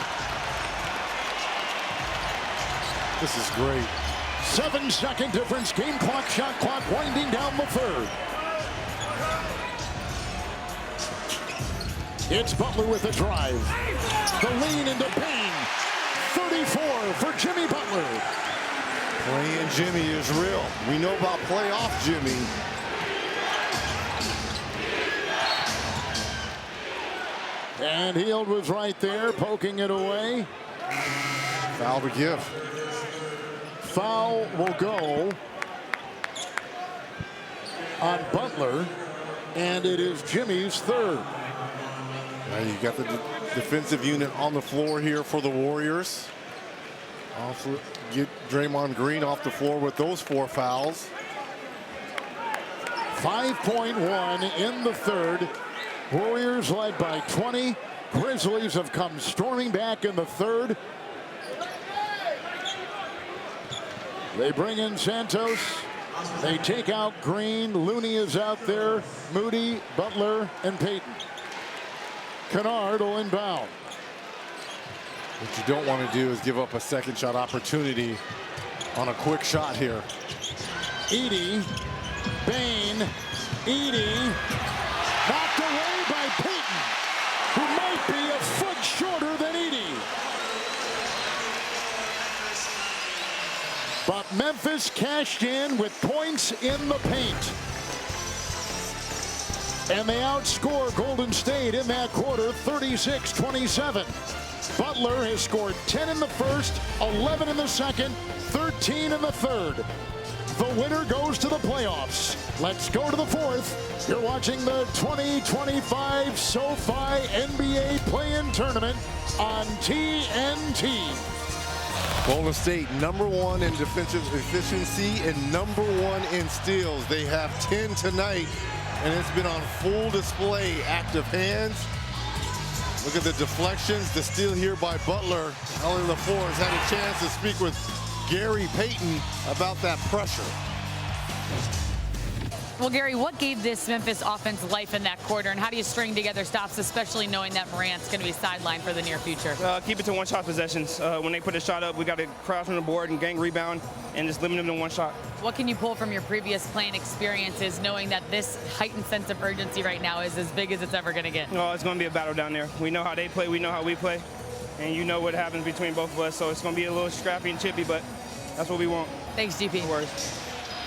This is great. 7-second difference. Game clock, shot clock winding down the 3rd. It's Butler with a drive. The lean into Bain. 34 for Jimmy Butler. Playing Jimmy is real. We know about playoff Jimmy. And Hield was right there, poking it away. Foul to give. Foul will go on Butler, and it is Jimmy's 3rd. Now you got the defensive unit on the floor here for the Warriors. Also get Draymond Green off the floor with those 4 fouls. 5.1 in the 3rd. Warriors led by 20. Grizzlies have come storming back in the 3rd. They bring in Santos. They take out Green. Looney is out there. Moody, Butler, and Payton. Kennard will inbound. What you don't want to do is give up a second shot opportunity on a quick shot here. Edey, Bain, Edey, knocked away by Payton, who might be a foot shorter than Edey. But Memphis cashed in with points in the paint. And they outscore Golden State in that quarter, 36-27. Butler has scored 10 in the 1st, 11 in the 2nd, 13 in the 3rd. The winner goes to the playoffs. Let's go to the fourth. You're watching the 2025 SoFi NBA Play-In Tournament on TNT. Golden State #1 in defensive efficiency and #1 in steals. They have 10 tonight, and it's been on full display. Active hands. Look at the deflections. The steal here by Butler. Ellie LaFleur has had a chance to speak with Gary Payton about that pressure. Well, Gary, what gave this Memphis offense life in that quarter, and how do you string together stops, especially knowing that Morant's going to be sidelined for the near future? Keep it to one-shot possessions. When they put a shot up, we got to crouch on the board and gang rebound and just limit them to one shot. What can you pull from your previous playing experiences, knowing that this heightened sense of urgency right now is as big as it's ever going to get? Oh, it's going to be a battle down there. We know how they play. We know how we play. And you know what happens between both of us. So it's going to be a little scrappy and chippy, but that's what we want. Thanks, GP. No worries.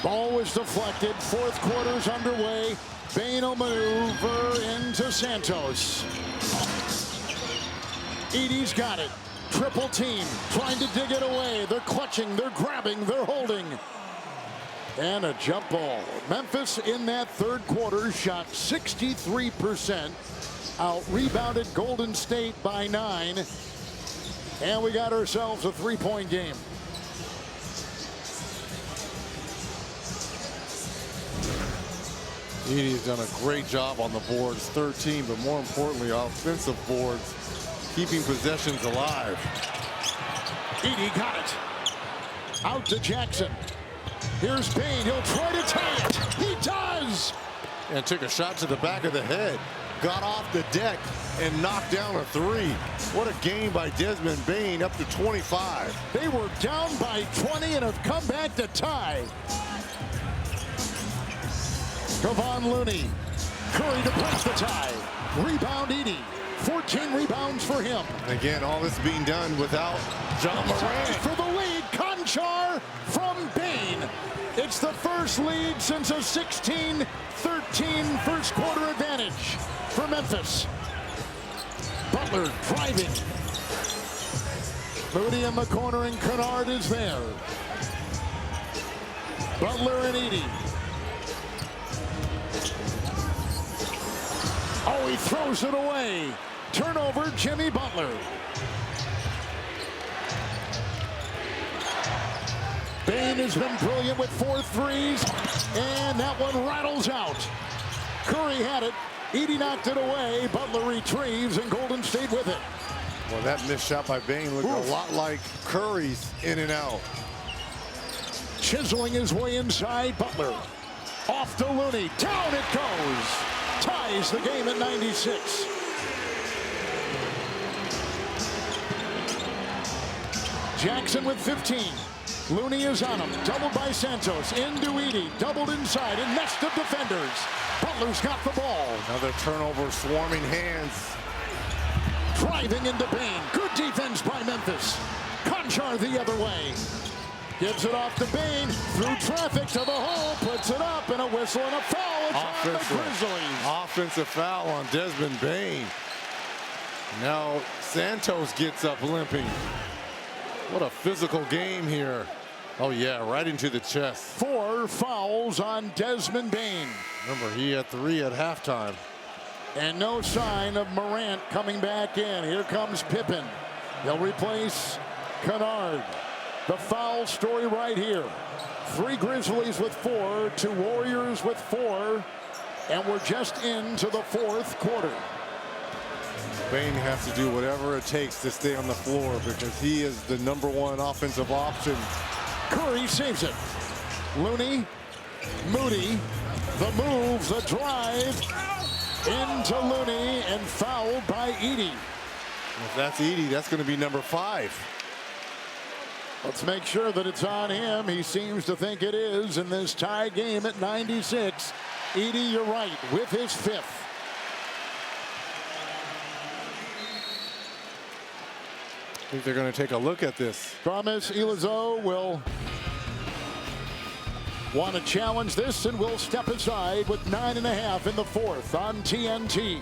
Ball was deflected. Fourth quarter's underway. Bane will maneuver into Santos. Edey's got it. Triple team. Trying to dig it away. They're clutching. They're grabbing. They're holding. And a jump ball. Memphis in that third quarter shot 63%. Out-rebounded Golden State by 9. And we got ourselves a three-point game. Edey's done a great job on the boards, 13, but more importantly, offensive boards, keeping possessions alive. Edey got it. Out to Jackson. Here's Bane. He'll try to tie it. He does. And took a shot to the back of the head. Got off the deck and knocked down a three. What a game by Desmond Bane, up to 25. They were down by 20 and have come back to tie. Kevon Looney. Curry to break the tie. Rebound Edey. 14 rebounds for him. And again, all this being done without John Morant. For the lead, Conchar from Bane. It's the first lead since a 16-13 first quarter advantage for Memphis. Butler driving. Moody in the corner and Kennard is there. Butler and Edey. Oh, he throws it away. Turnover, Jimmy Butler. Bane has been brilliant with 4 threes, and that one rattles out. Curry had it. Edey knocked it away. Butler retrieves, and Golden State with it. Well, that missed shot by Bane looked a lot like Curry's in and out. Chiseling his way inside, Butler. Off to Looney. Down it goes. Ties the game at 96. Jackson with 15. Looney is on him. Doubled by Santos. Into Edey. Doubled inside. And nest of defenders. Butler's got the ball. Another turnover, swarming hands. Driving into Bane. Good defense by Memphis. Conchar the other way. Gives it off to Bane. Through traffic to the hole. Puts it up. And a whistle and a foul. It's on the Grizzlies. Offensive foul on Desmond Bane. Now Santos gets up limping. What a physical game here. Oh yeah, right into the chest. 4 fouls on Desmond Bane. Remember, he had 3 at halftime. And no sign of Morant coming back in. Here comes Pippen. He'll replace Kennard. The foul story right here. 3 Grizzlies with 4, 2 Warriors with 4, and we're just into the fourth quarter. Bane has to do whatever it takes to stay on the floor because he is the #1 offensive option. Curry saves it. Looney, Moody, the move, the drive, into Looney, and fouled by Edey. If that's Edey, that's going to be number 5. Let's make sure that it's on him. He seems to think it is in this tie game at 96. Edey, you're right, with his 5th. I think they're going to take a look at this. Promise Elizondo will want to challenge this and will step aside with 9.5 in the fourth on TNT.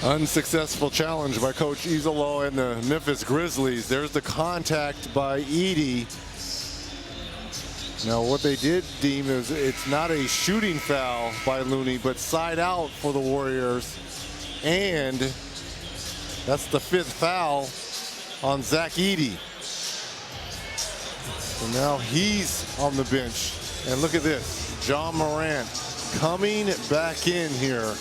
Unsuccessful challenge by Coach Elizondo and the Memphis Grizzlies. There's the contact by Edey. Now, what they did deem is it's not a shooting foul by Looney, but side out for the Warriors. And that's the 5th foul on Zach Edey. So now he's on the bench. And look at this, John Morant coming back in here.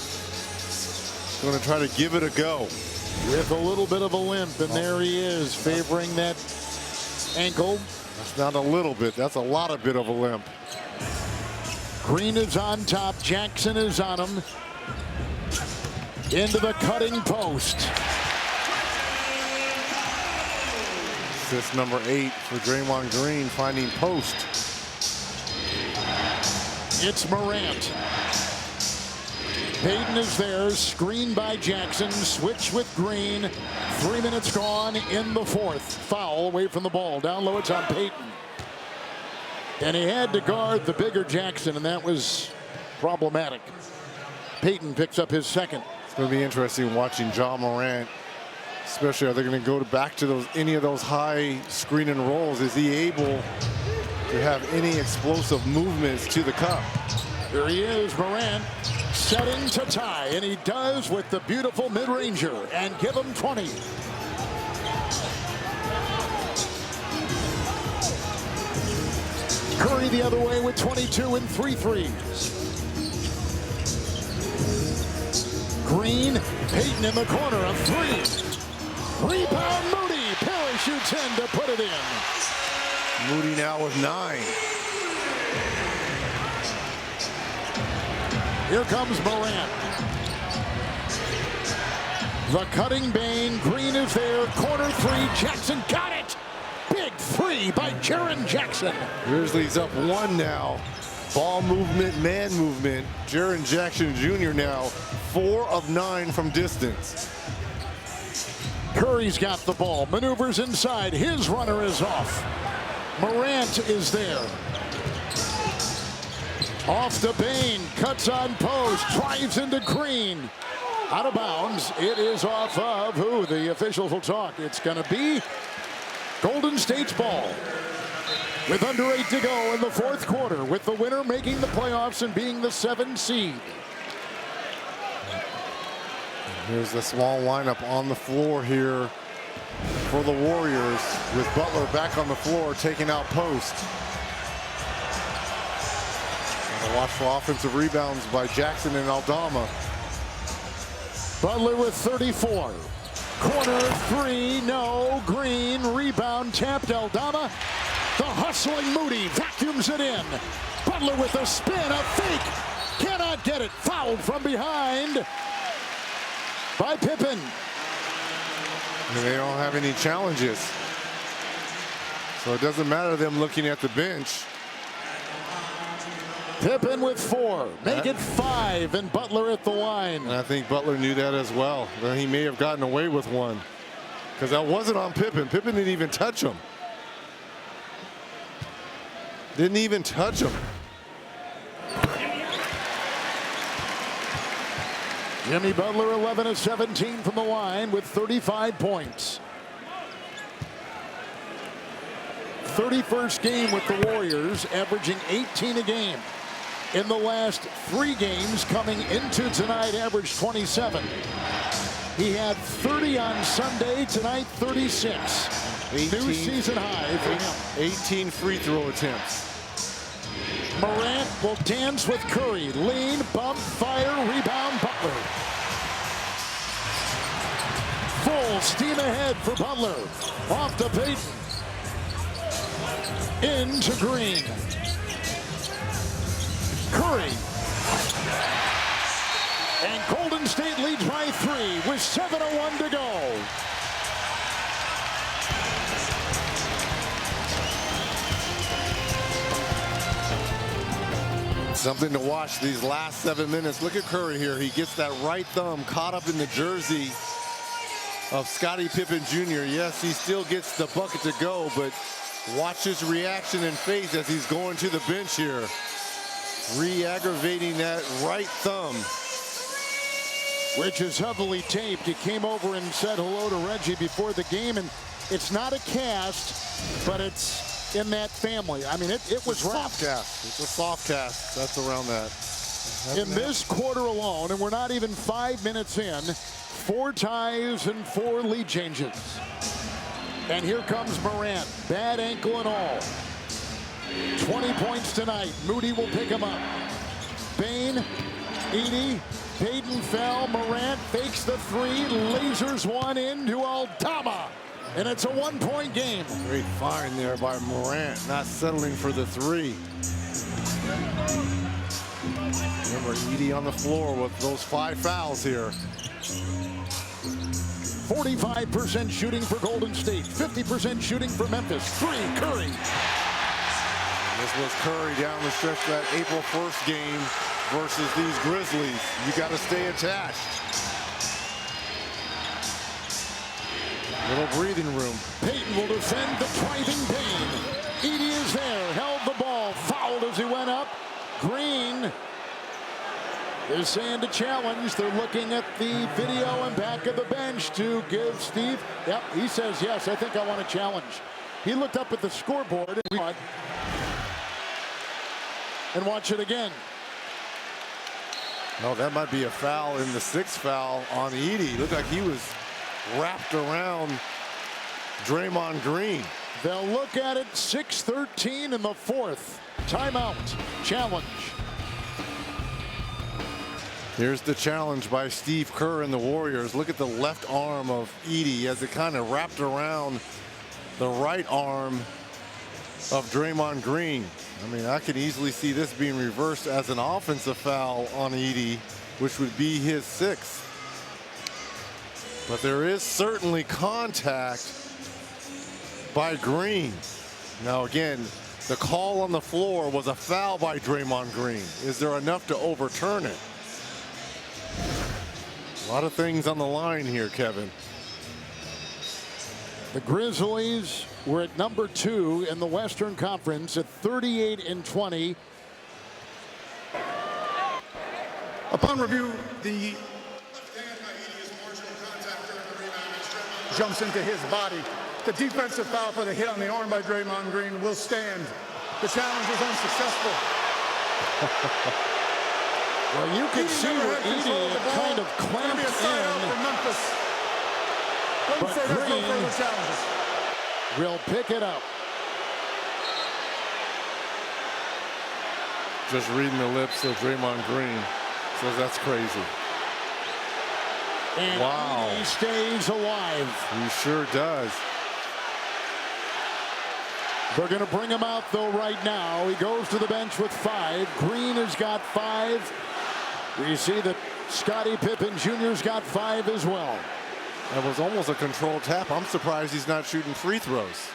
Going to try to give it a go. With a little bit of a limp, and there he is, favoring that ankle. That's not a little bit, that's a lot of bit of a limp. Green is on top, Jackson is on him. Into the cutting post. Assist number 8 for Draymond Green, finding post. It's Morant. Payton is there, screened by Jackson, switch with Green. 3 minutes gone in the 4th. Foul away from the ball. Down low, it's on Payton. And he had to guard the bigger Jackson, and that was problematic. Payton picks up his 2nd. It's going to be interesting watching John Morant, especially are they going to go back to any of those high screen and rolls? Is he able to have any explosive movements to the cup? Here he is, Morant, setting to tie, and he does with the beautiful mid-ranger, and give him 20. Curry the other way with 22 and 3 threes. Green, Payton in the corner, a 3. Rebound Moody, parachutes in to put it in. Moody now with 9. Here comes Morant. The cutting Bane. Green is there. Corner 3. Jackson got it. Big 3 by Jaren Jackson. Grizzlies up 1 now. Ball movement, man movement. Jaren Jackson Jr. now 4 of 9 from distance. Curry's got the ball. Maneuvers inside. His runner is off. Morant is there. Off to Bane, cuts on post, drives into Green. Out of bounds, it is off of who? The officials will talk. It's going to be Golden State's ball. With under 8 to go in the 4th quarter, with the winner making the playoffs and being the 7th seed. Here's the small lineup on the floor here for the Warriors, with Butler back on the floor taking out post. Watch for offensive rebounds by Jackson and Aldama. Butler with 34. Corner 3, no. Green, rebound, tapped Aldama. The hustling Moody vacuums it in. Butler with a spin, a fake. Cannot get it. Fouled from behind by Pippen. And they don't have any challenges. So it doesn't matter them looking at the bench. Pippen with 4. Make it 5, and Butler at the line. And I think Butler knew that as well. That he may have gotten away with one. Because that wasn't on Pippen. Pippen didn't even touch him. Didn't even touch him. Jimmy Butler 11 of 17 from the line with 35 points. 31st game with the Warriors, averaging 18 a game. In the last 3 games coming into tonight, averaged 27. He had 30 on Sunday, tonight 36. 18, new season high for him. 18 free throw attempts. Morant will dance with Curry. Lean, bump, fire, rebound, Butler. Full steam ahead for Butler. Off to Payton. Into Green. Curry. And Golden State leads by 3 with 7:01 to go. Something to watch these last 7 minutes. Look at Curry here. He gets that right thumb caught up in the jersey of Scottie Pippen Jr. Yes, he still gets the bucket to go, but watch his reaction and face as he's going to the bench here. Re-aggravating that right thumb. Which is heavily taped. He came over and said hello to Reggie before the game, and it's not a cast, but it's in that family. I mean, it was rough. Soft cast. It's a soft cast. That's around that. In this quarter alone, and we're not even 5 minutes in, 4 ties and 4 lead changes. And here comes Morant, bad ankle and all. 20 points tonight. Moody will pick him up. Bain, Edey, Payton fell. Morant fakes the 3, lasers one into Aldama. And it's a 1-point game. Great find there by Morant, not settling for the 3. Remember, Edey on the floor with those 5 fouls here. 45% shooting for Golden State, 50% shooting for Memphis. 3, Curry. This was Curry down the stretch of that April 1st game versus these Grizzlies. You got to stay attached. Little breathing room. Payton will defend the driving Bain. Edey is there, held the ball, fouled as he went up. Green is saying to challenge. They're looking at the video and back of the bench to give Steve. Yep, he says, yes, I think I want to challenge. He looked up at the scoreboard and watch it again. No, that might be a foul in the 6th foul on Edey. Looked like he was wrapped around Draymond Green. They'll look at it. 6:13 in the 4th. Timeout. Challenge. Here's the challenge by Steve Kerr and the Warriors. Look at the left arm of Edey as it kind of wrapped around the right arm of Draymond Green. I mean, I can easily see this being reversed as an offensive foul on Edey, which would be his 6th. But there is certainly contact by Green. Now again, the call on the floor was a foul by Draymond Green. Is there enough to overturn it? A lot of things on the line here, Kevin. The Grizzlies were at number 2 in the Western Conference at 38-20. Upon review, the jumps into his body. The defensive foul for the hit on the arm by Draymond Green will stand. The challenge is unsuccessful. Well, you can see where Edey kind of clamped in. But Green will pick it up. Just reading the lips of Draymond Green says that's crazy. And wow. Edey stays alive. He sure does. They're going to bring him out, though, right now. He goes to the bench with 5. Green has got 5. You see that Scottie Pippen Jr.'s got 5 as well. That was almost a controlled tap. I'm surprised he's not shooting free throws.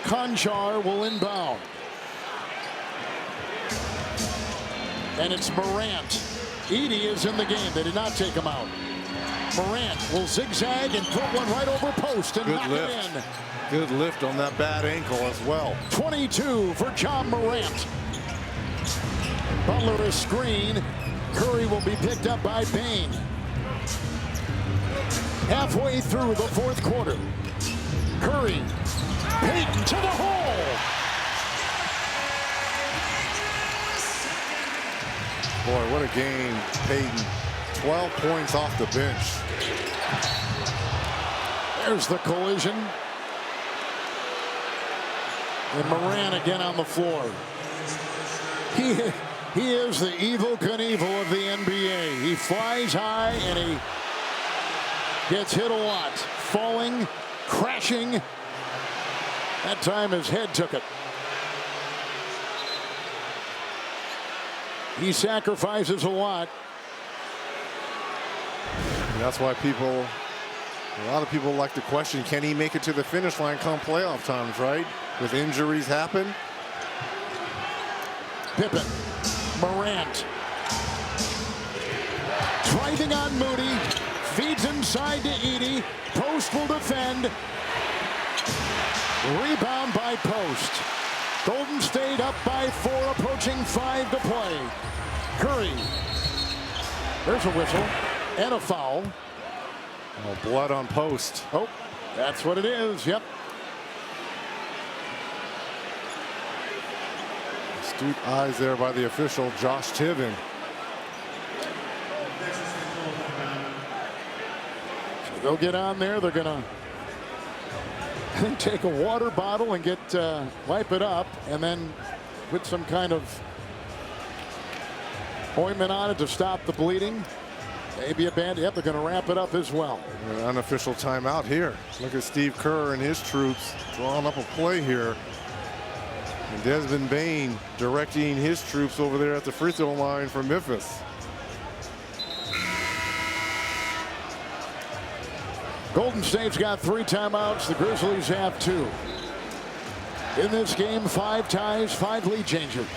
Conchar will inbound. And it's Morant. Edey is in the game. They did not take him out. Morant will zigzag and put one right over post and knock it in. Good lift on that bad ankle as well. 22 for John Morant. Butler is screen. Curry will be picked up by Bain. Halfway through the 4th quarter. Curry. Payton to the hole. Boy, what a game, Payton. 12 points off the bench. There's the collision. And Morant again on the floor. He is the Evel Knievel of the NBA. He flies high and he gets hit a lot. Falling, crashing. That time his head took it. He sacrifices a lot. And that's why a lot of people like to question, can he make it to the finish line come playoff times, right? With injuries happen. Pippen, Morant. Driving on Moody. Feeds inside to Edey. Post will defend. Rebound by Post. Golden State up by 4, approaching 5 to play. Curry. There's a whistle and a foul. Oh, blood on Post. Oh, that's what it is. Yep. Astute eyes there by the official, Josh Tiven. So they'll get on there. They're going to take a water bottle and wipe it up, and then put some kind of ointment on it to stop the bleeding. Maybe a band. Yep, they're going to wrap it up as well. An unofficial timeout here. Look at Steve Kerr and his troops drawing up a play here. And Desmond Bain directing his troops over there at the free throw line for Memphis. Golden State's got 3 timeouts. The Grizzlies have 2. In this game, 5 ties, 5 lead changes.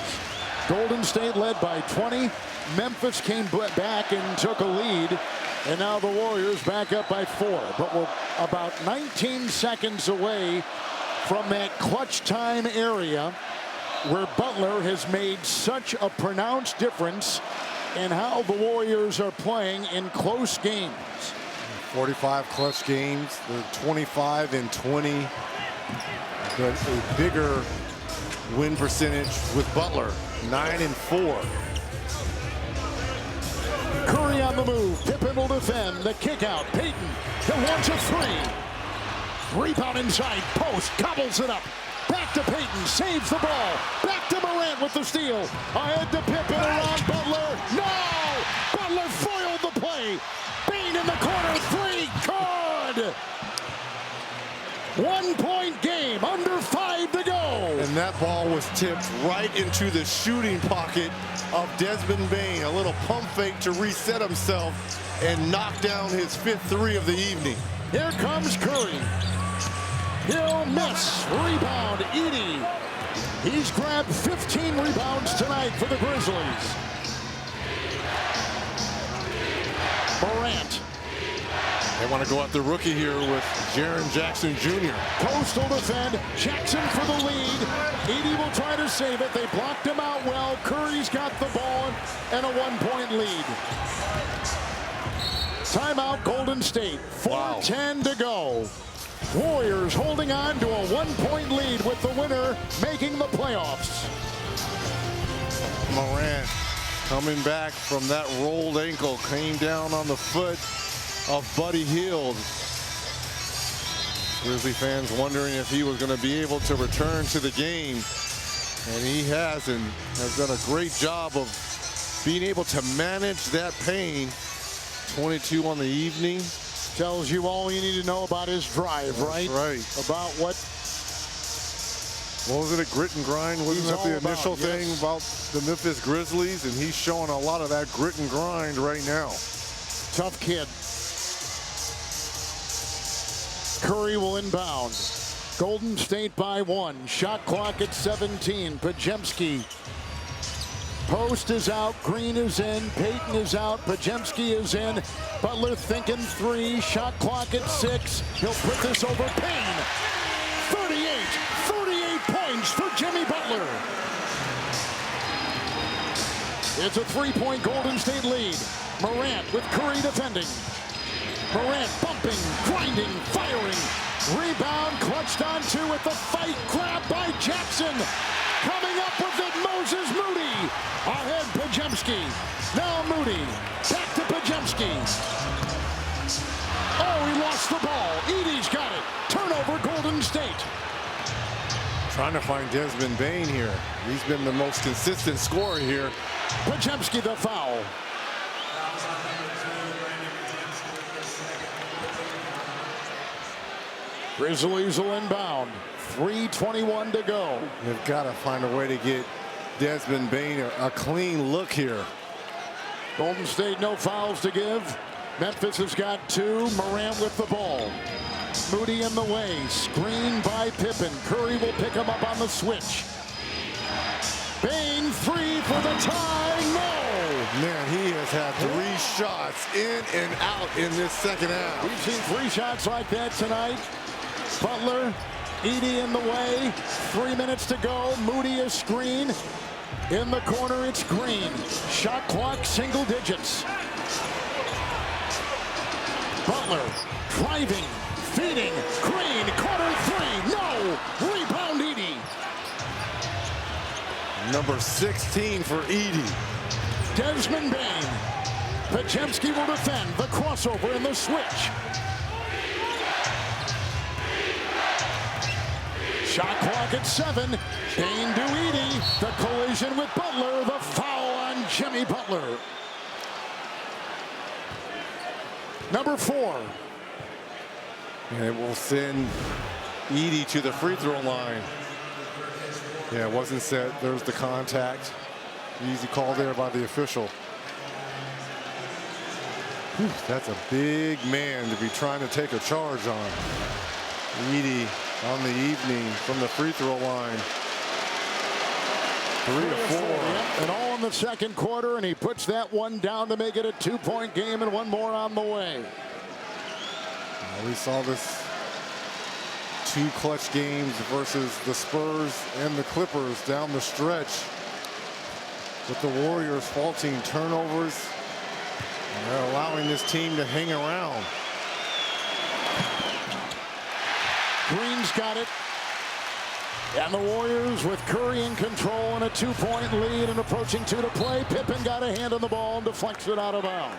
Golden State led by 20. Memphis came back and took a lead. And now the Warriors back up by 4. But we're about 19 seconds away from that clutch time area where Butler has made such a pronounced difference in how the Warriors are playing in close games. 45 clutch games, the 25 and 20. But a bigger win percentage with Butler, 9 and 4. Curry on the move. Pippen will defend. The kick out. Payton. He'll launch a 3. Rebound inside. Post. Gobbles it up. Back to Payton. Saves the ball. Back to Morant with the steal. Ahead to Pippen around Butler. No! Butler foiled the play. Bain in the corner. 3. Good! 1-point game. Under 5 to go. And that ball was tipped right into the shooting pocket of Desmond Bain. A little pump fake to reset himself and knock down his 5th 3 of the evening. Here comes Curry. He'll miss. Rebound, Edey. He's grabbed 15 rebounds tonight for the Grizzlies. Morant. They want to go at the rookie here with Jaren Jackson Jr. Coastal defend. Jackson for the lead. Edey will try to save it. They blocked him out well. Curry's got the ball and a 1-point lead. Timeout, Golden State. 4:10 to go. Warriors holding on to a 1-point lead with the winner making the playoffs. Morant coming back from that rolled ankle, came down on the foot of Buddy Hield. Grizzly fans wondering if he was going to be able to return to the game. And he has, and has done a great job of being able to manage that pain. 22 on the evening. Tells you all you need to know about his drive, right? Right. About what was it, a grit and grind? Wasn't that the initial thing yes. about the Memphis Grizzlies? And he's showing a lot of that grit and grind right now. Tough kid. Curry will inbound. Golden State by 1. Shot clock at 17. Podziemski. Post is out. Green is in. Payton is out. Podziemski is in. Butler thinking 3. Shot clock at 6. He'll put this over Payne. 38 points for Jimmy Butler. It's a 3-point Golden State lead. Morant with Curry defending. Morant bumping, grinding, firing. Rebound clutched onto with the fight. Grab by Jackson. Coming up with it, Moses Moody. Ahead, Podziemski. Now Moody. Back to Podziemski. Oh, he lost the ball. Edey's got it. Turnover, Golden State. Trying to find Desmond Bain here. He's been the most consistent scorer here. Podziemski the foul. Grizzlies will inbound. 3:21 to go. They've got to find a way to get Desmond Bain a clean look here. Golden State no fouls to give. Memphis has got 2. Morant with the ball. Moody in the way. Screen by Pippen. Curry will pick him up on the switch. Bain 3 for the tie. No! Man, he has had 3 shots in and out in this second half. We've seen 3 shots like that tonight. Butler, Edey in the way. 3 minutes to go. Moody is screen. In the corner, it's Green. Shot clock, single digits. Butler driving, feeding. Green, corner 3. No! Rebound, Edey. Number 16 for Edey. Desmond Bain. Pajemski will defend the crossover and the switch. Shot clock at 7. Bain to Edey. The collision with Butler. The foul on Jimmy Butler. Number 4. And it will send Edey to the free throw line. Yeah, it wasn't set. There's the contact. Easy call there by the official. Whew, that's a big man to be trying to take a charge on. Edey on the evening from the free throw line. 3 of 4. Yep, and all in the second quarter, and he puts that one down to make it a 2-point game, and one more on the way. We saw this 2 clutch games versus the Spurs and the Clippers down the stretch, with the Warriors faulting turnovers. And they're allowing this team to hang around. Green's got it. And the Warriors with Curry in control and a 2-point lead and approaching 2 to play. Pippen got a hand on the ball and deflects it out of bounds.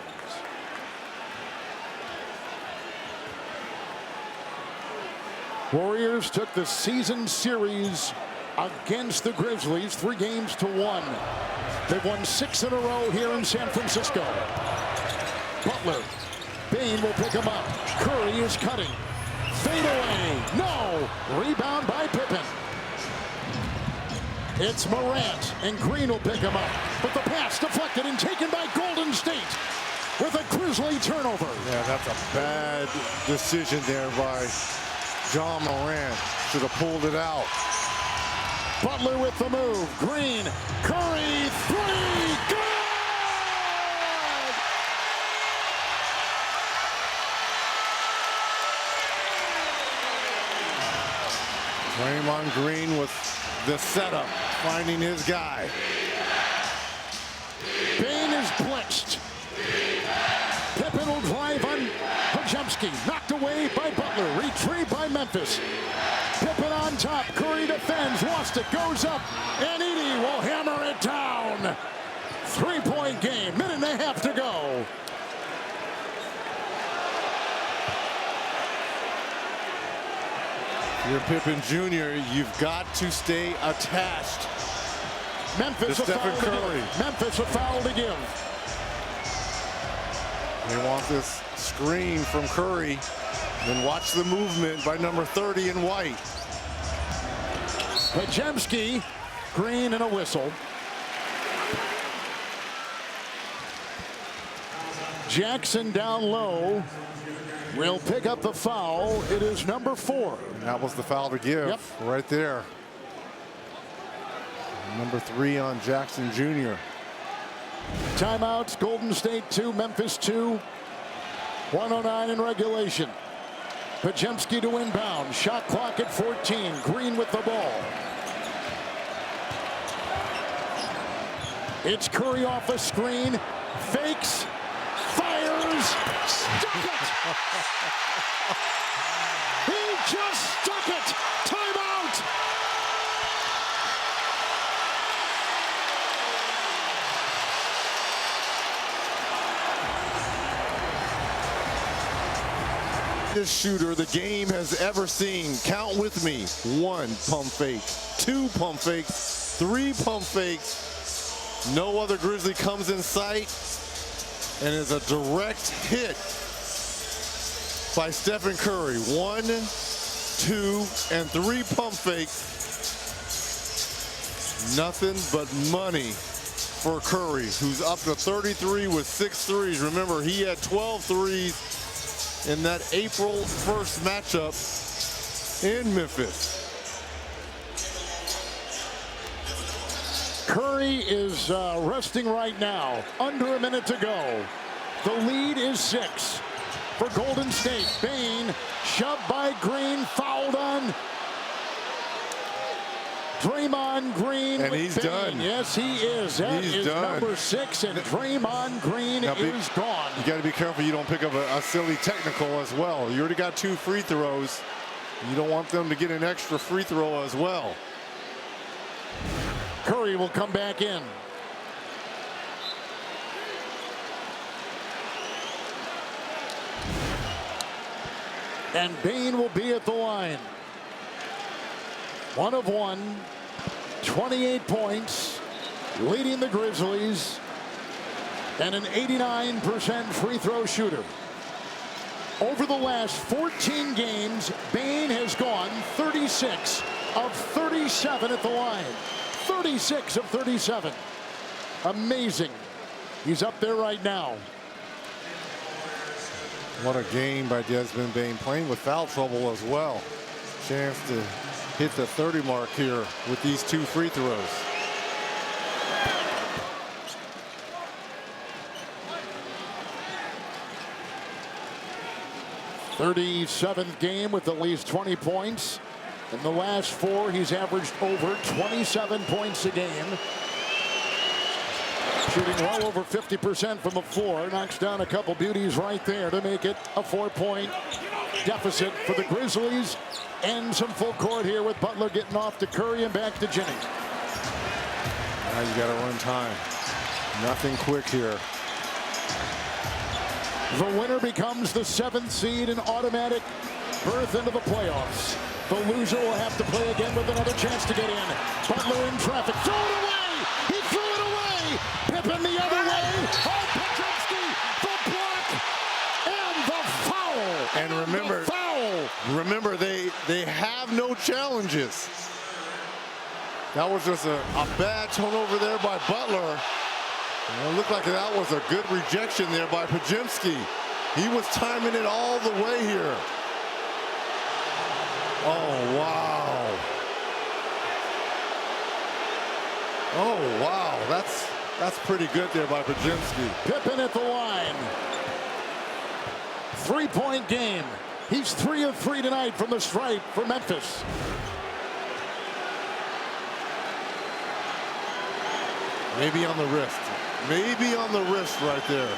Warriors took the season series against the Grizzlies 3 games to 1. They've won 6 in a row here in San Francisco. Butler. Bain will pick him up. Curry is cutting. Fade away. No. Rebound by Pippen. It's Morant, and Green will pick him up. But the pass deflected and taken by Golden State with a Grizzly turnover. Yeah, that's a bad decision there by John Morant. Should have pulled it out. Butler with the move. Green. Curry. 3. Good! Draymond Green with the setup, finding his guy. Bain is blitzed. Pippen will drive on Pajemski. Knocked away by Butler. Retrieved by Memphis. Pippen on top. Curry defends. Lost it. Goes up. And Edey will hammer it down. 3-point game. Minute and a half to go. You're Pippen Jr., you've got to stay attached. Memphis a Stephen foul to Curry. give. Memphis a foul to give. They want this screen from Curry. Then watch the movement by number 30 in white. Pajemski, Green, and a whistle. Jackson down low will pick up the foul. It is number 4. And that was the foul to give right there. Number 3 on Jackson Jr. Timeouts, Golden State 2, Memphis 2. 109 in regulation. Pajemski to inbound. Shot clock at 14. Green with the ball. It's Curry off a screen. Fakes. Fires. Stuck it. He just stuck it. Timeout. This shooter the game has ever seen. Count with me. 1 pump fake, 2 pump fakes, 3 pump fakes. No other Grizzly comes in sight and is a direct hit by Stephen Curry. 1, 2, and 3 pump fakes. Nothing but money for Curry, who's up to 33 with 6 threes. Remember, he had 12 threes in that April 1st matchup in Memphis. Curry is resting right now. Under a minute to go. The lead is 6 for Golden State. Bain shoved by Green, fouled on Draymond Green. And with he's Bain. done. Yes, he is. That He's is done. number 6, and Draymond Green is gone. You got to be careful you don't pick up a silly technical as well. You already got 2 free throws. You don't want them to get an extra free throw as well. Curry will come back in. And Bane will be at the line. 1 of 1, 28 points, leading the Grizzlies, and an 89% free throw shooter. Over the last 14 games, Bane has gone 36 of 37 at the line. 36 of 37. Amazing. He's up there right now. What a game by Desmond Bane, playing with foul trouble as well. Chance to hit the 30 mark here with these 2 free throws. "37th game with at least 20 points. In the last 4, he's averaged over 27 points a game. Shooting well over 50% from the floor. Knocks down a couple beauties right there to make it a 4-point deficit for the Grizzlies. And some full court here with Butler getting off to Curry and back to Jimmy. Now you got to run time. Nothing quick here. The winner becomes the 7th seed and automatic berth into the playoffs. The loser will have to play again with another chance to get in. Butler in traffic. Throw it away! He threw it away! Pippen the other way. Oh, Petrovsky, the block, and the foul. And remember, they have no challenges. That was just a bad turnover there by Butler. And it looked like that was a good rejection there by Pajemski. He was timing it all the way here. Oh, wow. Oh, wow. That's pretty good there by Pajemski. Pippen at the line. 3-point game. He's 3 of 3 tonight from the stripe for Memphis. Maybe on the wrist. Maybe on the wrist right there.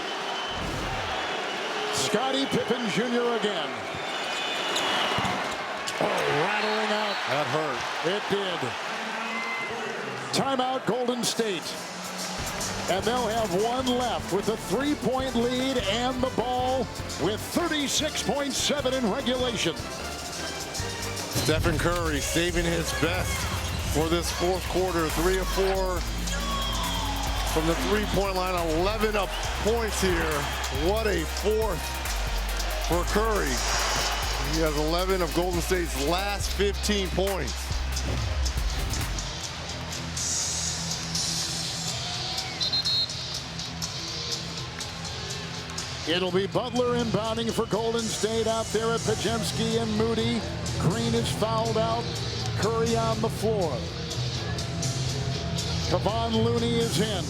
Scottie Pippen Jr. again. Oh, rattling out. That hurt. It did. Timeout, Golden State. And they'll have 1 left with a 3-point lead and the ball with 36.7 in regulation. Stephen Curry saving his best for this 4th quarter. 3 of 4 from the 3-point line. 11 up points here. What a 4th for Curry. He has 11 of Golden State's last 15 points. It'll be Butler inbounding for Golden State out there at Pajemski and Moody. Green is fouled out. Curry on the floor. Kevon Looney is in.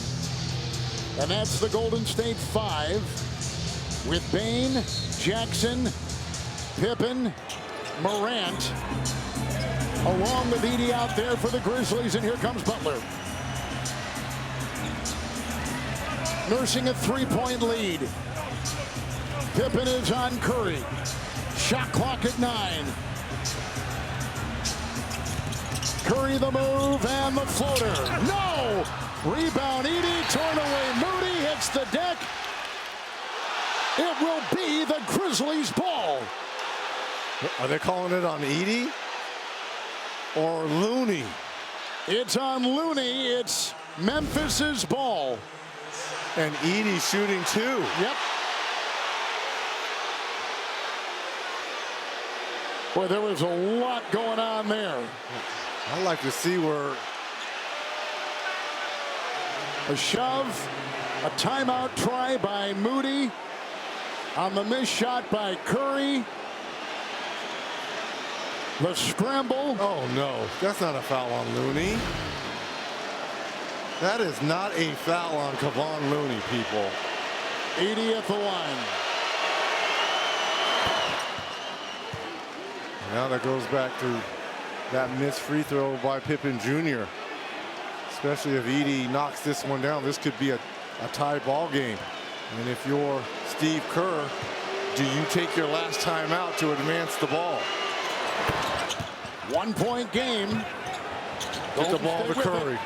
And that's the Golden State 5 with Bane, Jackson, Pippen, Morant, along with Edey out there for the Grizzlies. And here comes Butler. Nursing a 3-point lead. Pippen is on Curry. Shot clock at 9. Curry the move and the floater. No! Rebound, Edey, torn away. Moody hits the deck. It will be the Grizzlies' ball. Are they calling it on Edey or Looney? It's on Looney. It's Memphis's ball. And Edey shooting too. Yep. Boy, there was a lot going on there. I'd like to see where a shove, a timeout try by Moody on the missed shot by Curry. The scramble. Oh no, that's not a foul on Looney. That is not a foul on Kevon Looney, people. Edey at the line. Now that goes back to that missed free throw by Pippen Jr. Especially if Edey knocks this one down, this could be a tie ball game. And if you're Steve Kerr, do you take your last time out to advance the ball? 1-point game. Get the ball to Curry.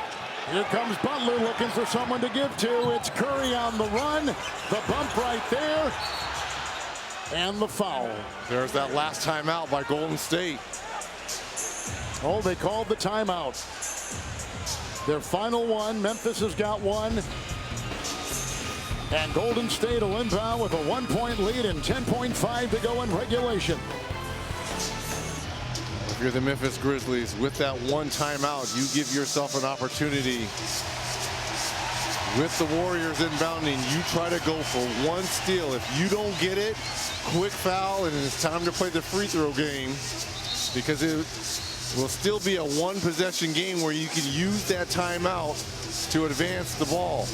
Here comes Butler looking for someone to give to. It's Curry on the run. The bump right there. And the foul. There's that last timeout by Golden State. Oh, they called the timeout. Their final one. Memphis has got one. And Golden State will inbound with a 1-point lead and 10.5 to go in regulation. If you're the Memphis Grizzlies, with that one timeout, you give yourself an opportunity. With the Warriors inbounding, you try to go for one steal. If you don't get it, quick foul, and it's time to play the free throw game, because it will still be a one-possession game where you can use that timeout to advance the ball.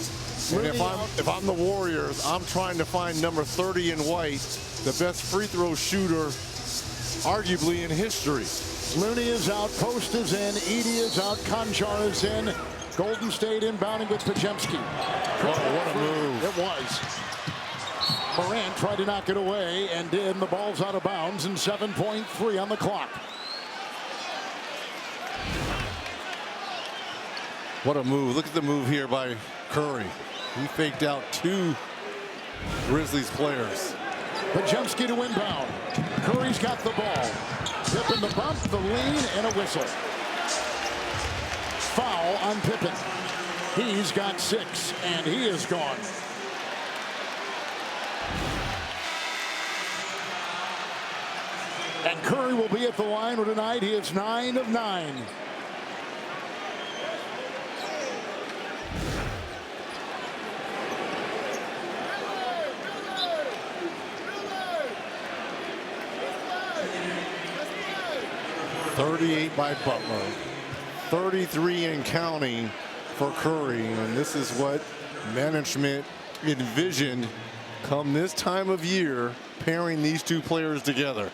And if I'm the Warriors, I'm trying to find number 30 in white, the best free throw shooter, arguably in history. Looney is out, Post is in, Edey is out, Konchar is in. Golden State inbounding with Podziemski. Oh, what a move. It was. Morant tried to knock it away and did. The ball's out of bounds and 7.3 on the clock. What a move. Look at the move here by Curry. He faked out two Grizzlies players. Podziemski to inbound. Curry's got the ball. Pippen the bump, the lean, and a whistle. Foul on Pippen. He's got 6, and he is gone. And Curry will be at the line tonight. He is 9 of 9. .38 by Butler, 33 and counting for Curry, and this is what management envisioned come this time of year, pairing these two players together.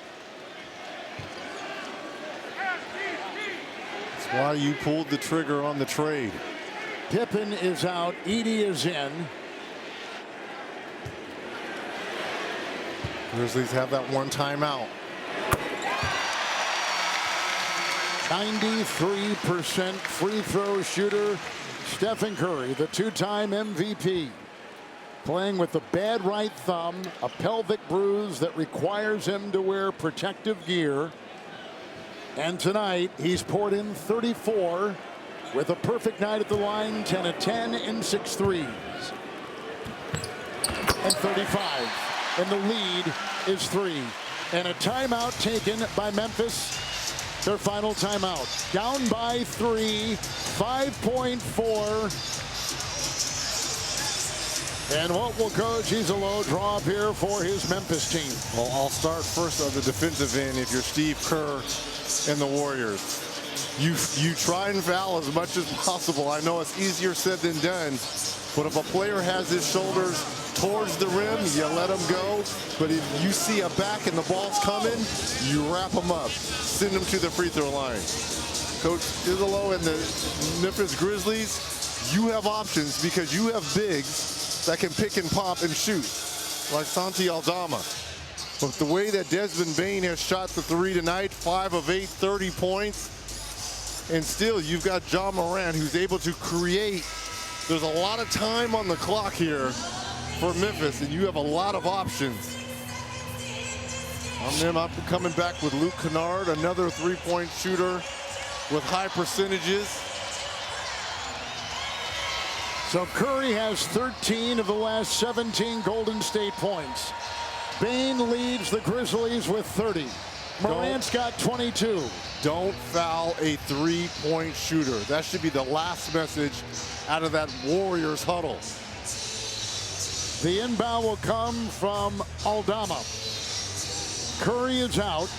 That's why you pulled the trigger on the trade. Pippen is out, Edey is in. Grizzlies have that one timeout. 93% free throw shooter Stephen Curry, the two-time MVP, playing with a bad right thumb, a pelvic bruise that requires him to wear protective gear. And tonight he's poured in 34 with a perfect night at the line, 10 of 10 in 6 threes. And 35. And the lead is 3. And a timeout taken by Memphis. Their final timeout. Down by 3, 5.4. And what will Coach Izolo draw up here for his Memphis team? Well, I'll start first on the defensive end. If you're Steve Kerr and the Warriors, you try and foul as much as possible. I know it's easier said than done, but if a player has his shoulders towards the rim, you let him go. But if you see a back and the ball's coming, you wrap him up, send him to the free throw line. Coach Izolo and the Memphis Grizzlies, you have options because you have bigs that can pick and pop and shoot, like Santi Aldama. But the way that Desmond Bane has shot the 3 tonight, 5 of 8, 30 points, and still you've got Ja Morant who's able to create. There's a lot of time on the clock here for Memphis, and you have a lot of options. On them, I'm coming back with Luke Kennard, another three-point shooter with high percentages. So Curry has 13 of the last 17 Golden State points. Bane leads the Grizzlies with 30. Morant's got 22. Don't foul a three-point shooter. That should be the last message out of that Warriors huddle. The inbound will come from Aldama. Curry is out.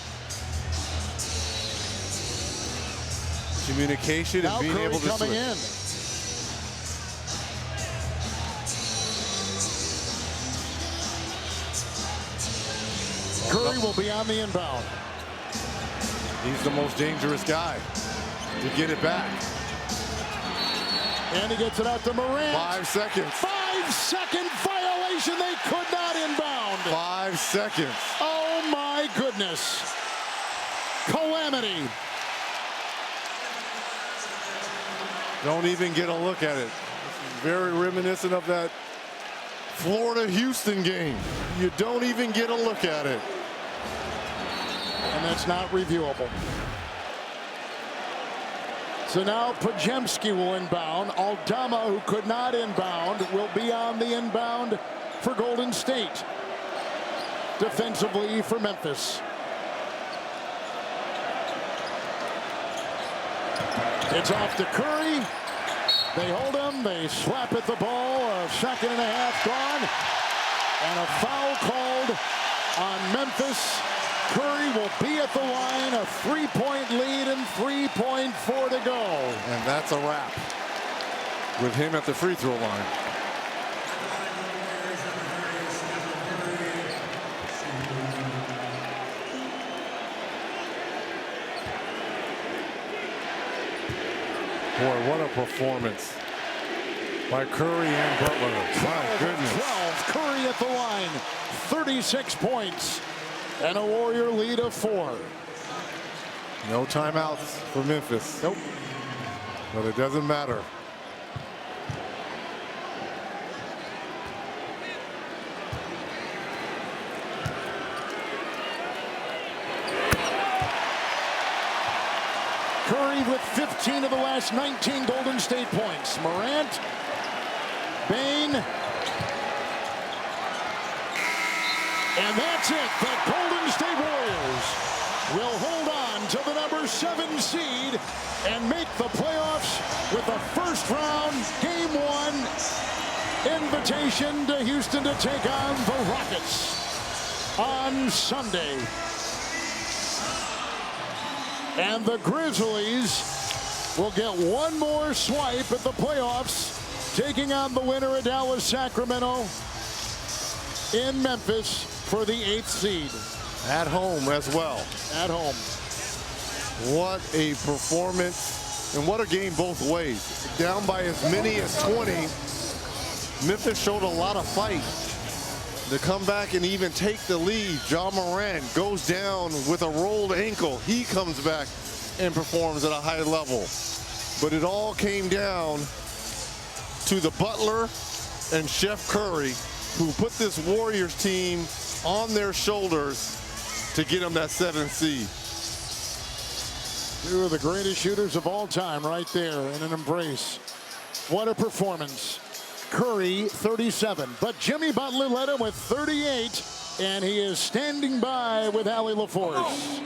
Communication Now and being Curry able to coming switch. in. Curry will be on the inbound. He's the most dangerous guy to get it back. And he gets it out to Morant. 5 seconds. 5-second violation. They could not inbound. 5 seconds. Oh my goodness. Calamity. Don't even get a look at it. Very reminiscent of that Florida-Houston game. You don't even get a look at it. And that's not reviewable. So now Pajemski will inbound. Aldama, who could not inbound, will be on the inbound for Golden State. Defensively for Memphis. It's off to Curry. They hold him. They slap at the ball. A second and a half gone. And a foul called on Memphis. Curry will be at the line. A 3-point lead and 3.4 to go. And that's a wrap with him at the free throw line. Boy, what a performance by Curry and Butler. My goodness. 12, Curry at the line. 36 points and a Warrior lead of 4. No timeouts for Memphis. Nope. But it doesn't matter. Curry with 15 of the last 19 Golden State points. Morant, Bane, and that's it. The Golden State Warriors will hold on to the number 7 seed and make the playoffs with a first round Game 1 invitation to Houston to take on the Rockets on Sunday. And the Grizzlies will get one more swipe at the playoffs, taking on the winner of Dallas Sacramento in Memphis for the 8th seed. At home as well. At home. What a performance, and what a game both ways. Down by as many as 20, Memphis showed a lot of fight to come back and even take the lead. Ja Morant goes down with a rolled ankle. He comes back and performs at a high level. But it all came down to the Butler and Chef Curry, who put this Warriors team on their shoulders to get them that 7th seed. 2 of the greatest shooters of all time right there in an embrace. What a performance. Curry 37, but Jimmy Butler led him with 38, and he is standing by with Allie LaForce.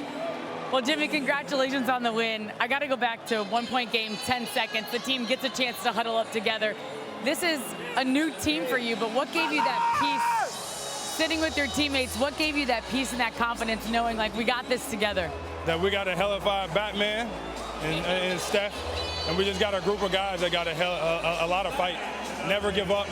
Well, Jimmy, congratulations on the win. I got to go back to 1-point game, 10 seconds. The team gets a chance to huddle up together. This is a new team for you, but what gave you that peace sitting with your teammates? What gave you that peace and that confidence knowing, like, we got this together? That we got a hellified Batman and Steph, and we just got a group of guys that got a lot of fight. Never give up,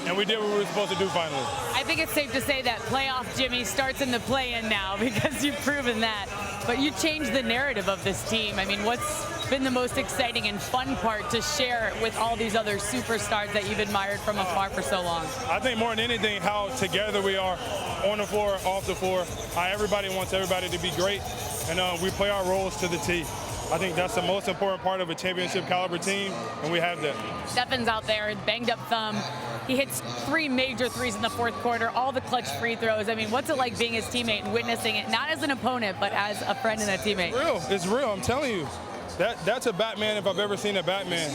and we did what we were supposed to do finally. I think it's safe to say that playoff Jimmy starts in the play-in now because you've proven that. But you changed the narrative of this team. I mean, what's been the most exciting and fun part to share with all these other superstars that you've admired from afar for so long? I think more than anything, how together we are on the floor, off the floor, how everybody wants everybody to be great, and we play our roles to the T. I think that's the most important part of a championship caliber team, and we have that. Stefan's out there, banged up thumb. He hits 3 major threes in the 4th quarter, all the clutch free throws. I mean, what's it like being his teammate and witnessing it, not as an opponent, but as a friend and a teammate? It's real. It's real. I'm telling you. That's a Batman if I've ever seen a Batman.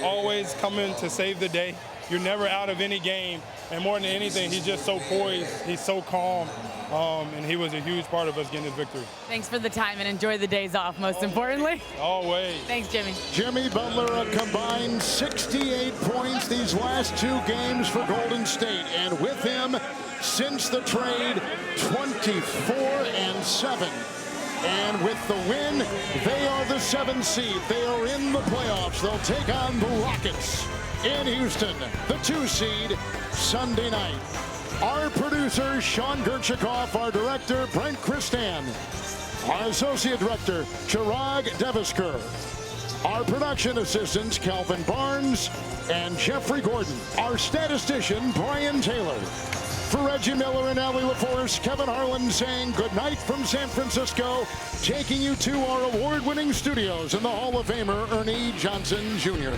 Always coming to save the day. You're never out of any game. And more than anything, he's just so poised. He's so calm. And he was a huge part of us getting this victory. Thanks for the time and enjoy the days off, most importantly. Always. Thanks, Jimmy. Jimmy Butler, a combined 68 points these last 2 games for Golden State. And with him, since the trade, 24-7. And with the win, they are the 7th seed. They are in the playoffs. They'll take on the Rockets in Houston, the 2 seed, Sunday night. Our producer, Sean Gerchikoff. Our director, Brent Christan. Our associate director, Chirag Devisker. Our production assistants, Calvin Barnes and Jeffrey Gordon. Our statistician, Brian Taylor. For Reggie Miller and Allie LaForce, Kevin Harlan saying goodnight from San Francisco, taking you to our award-winning studios in the Hall of Famer Ernie Johnson Jr.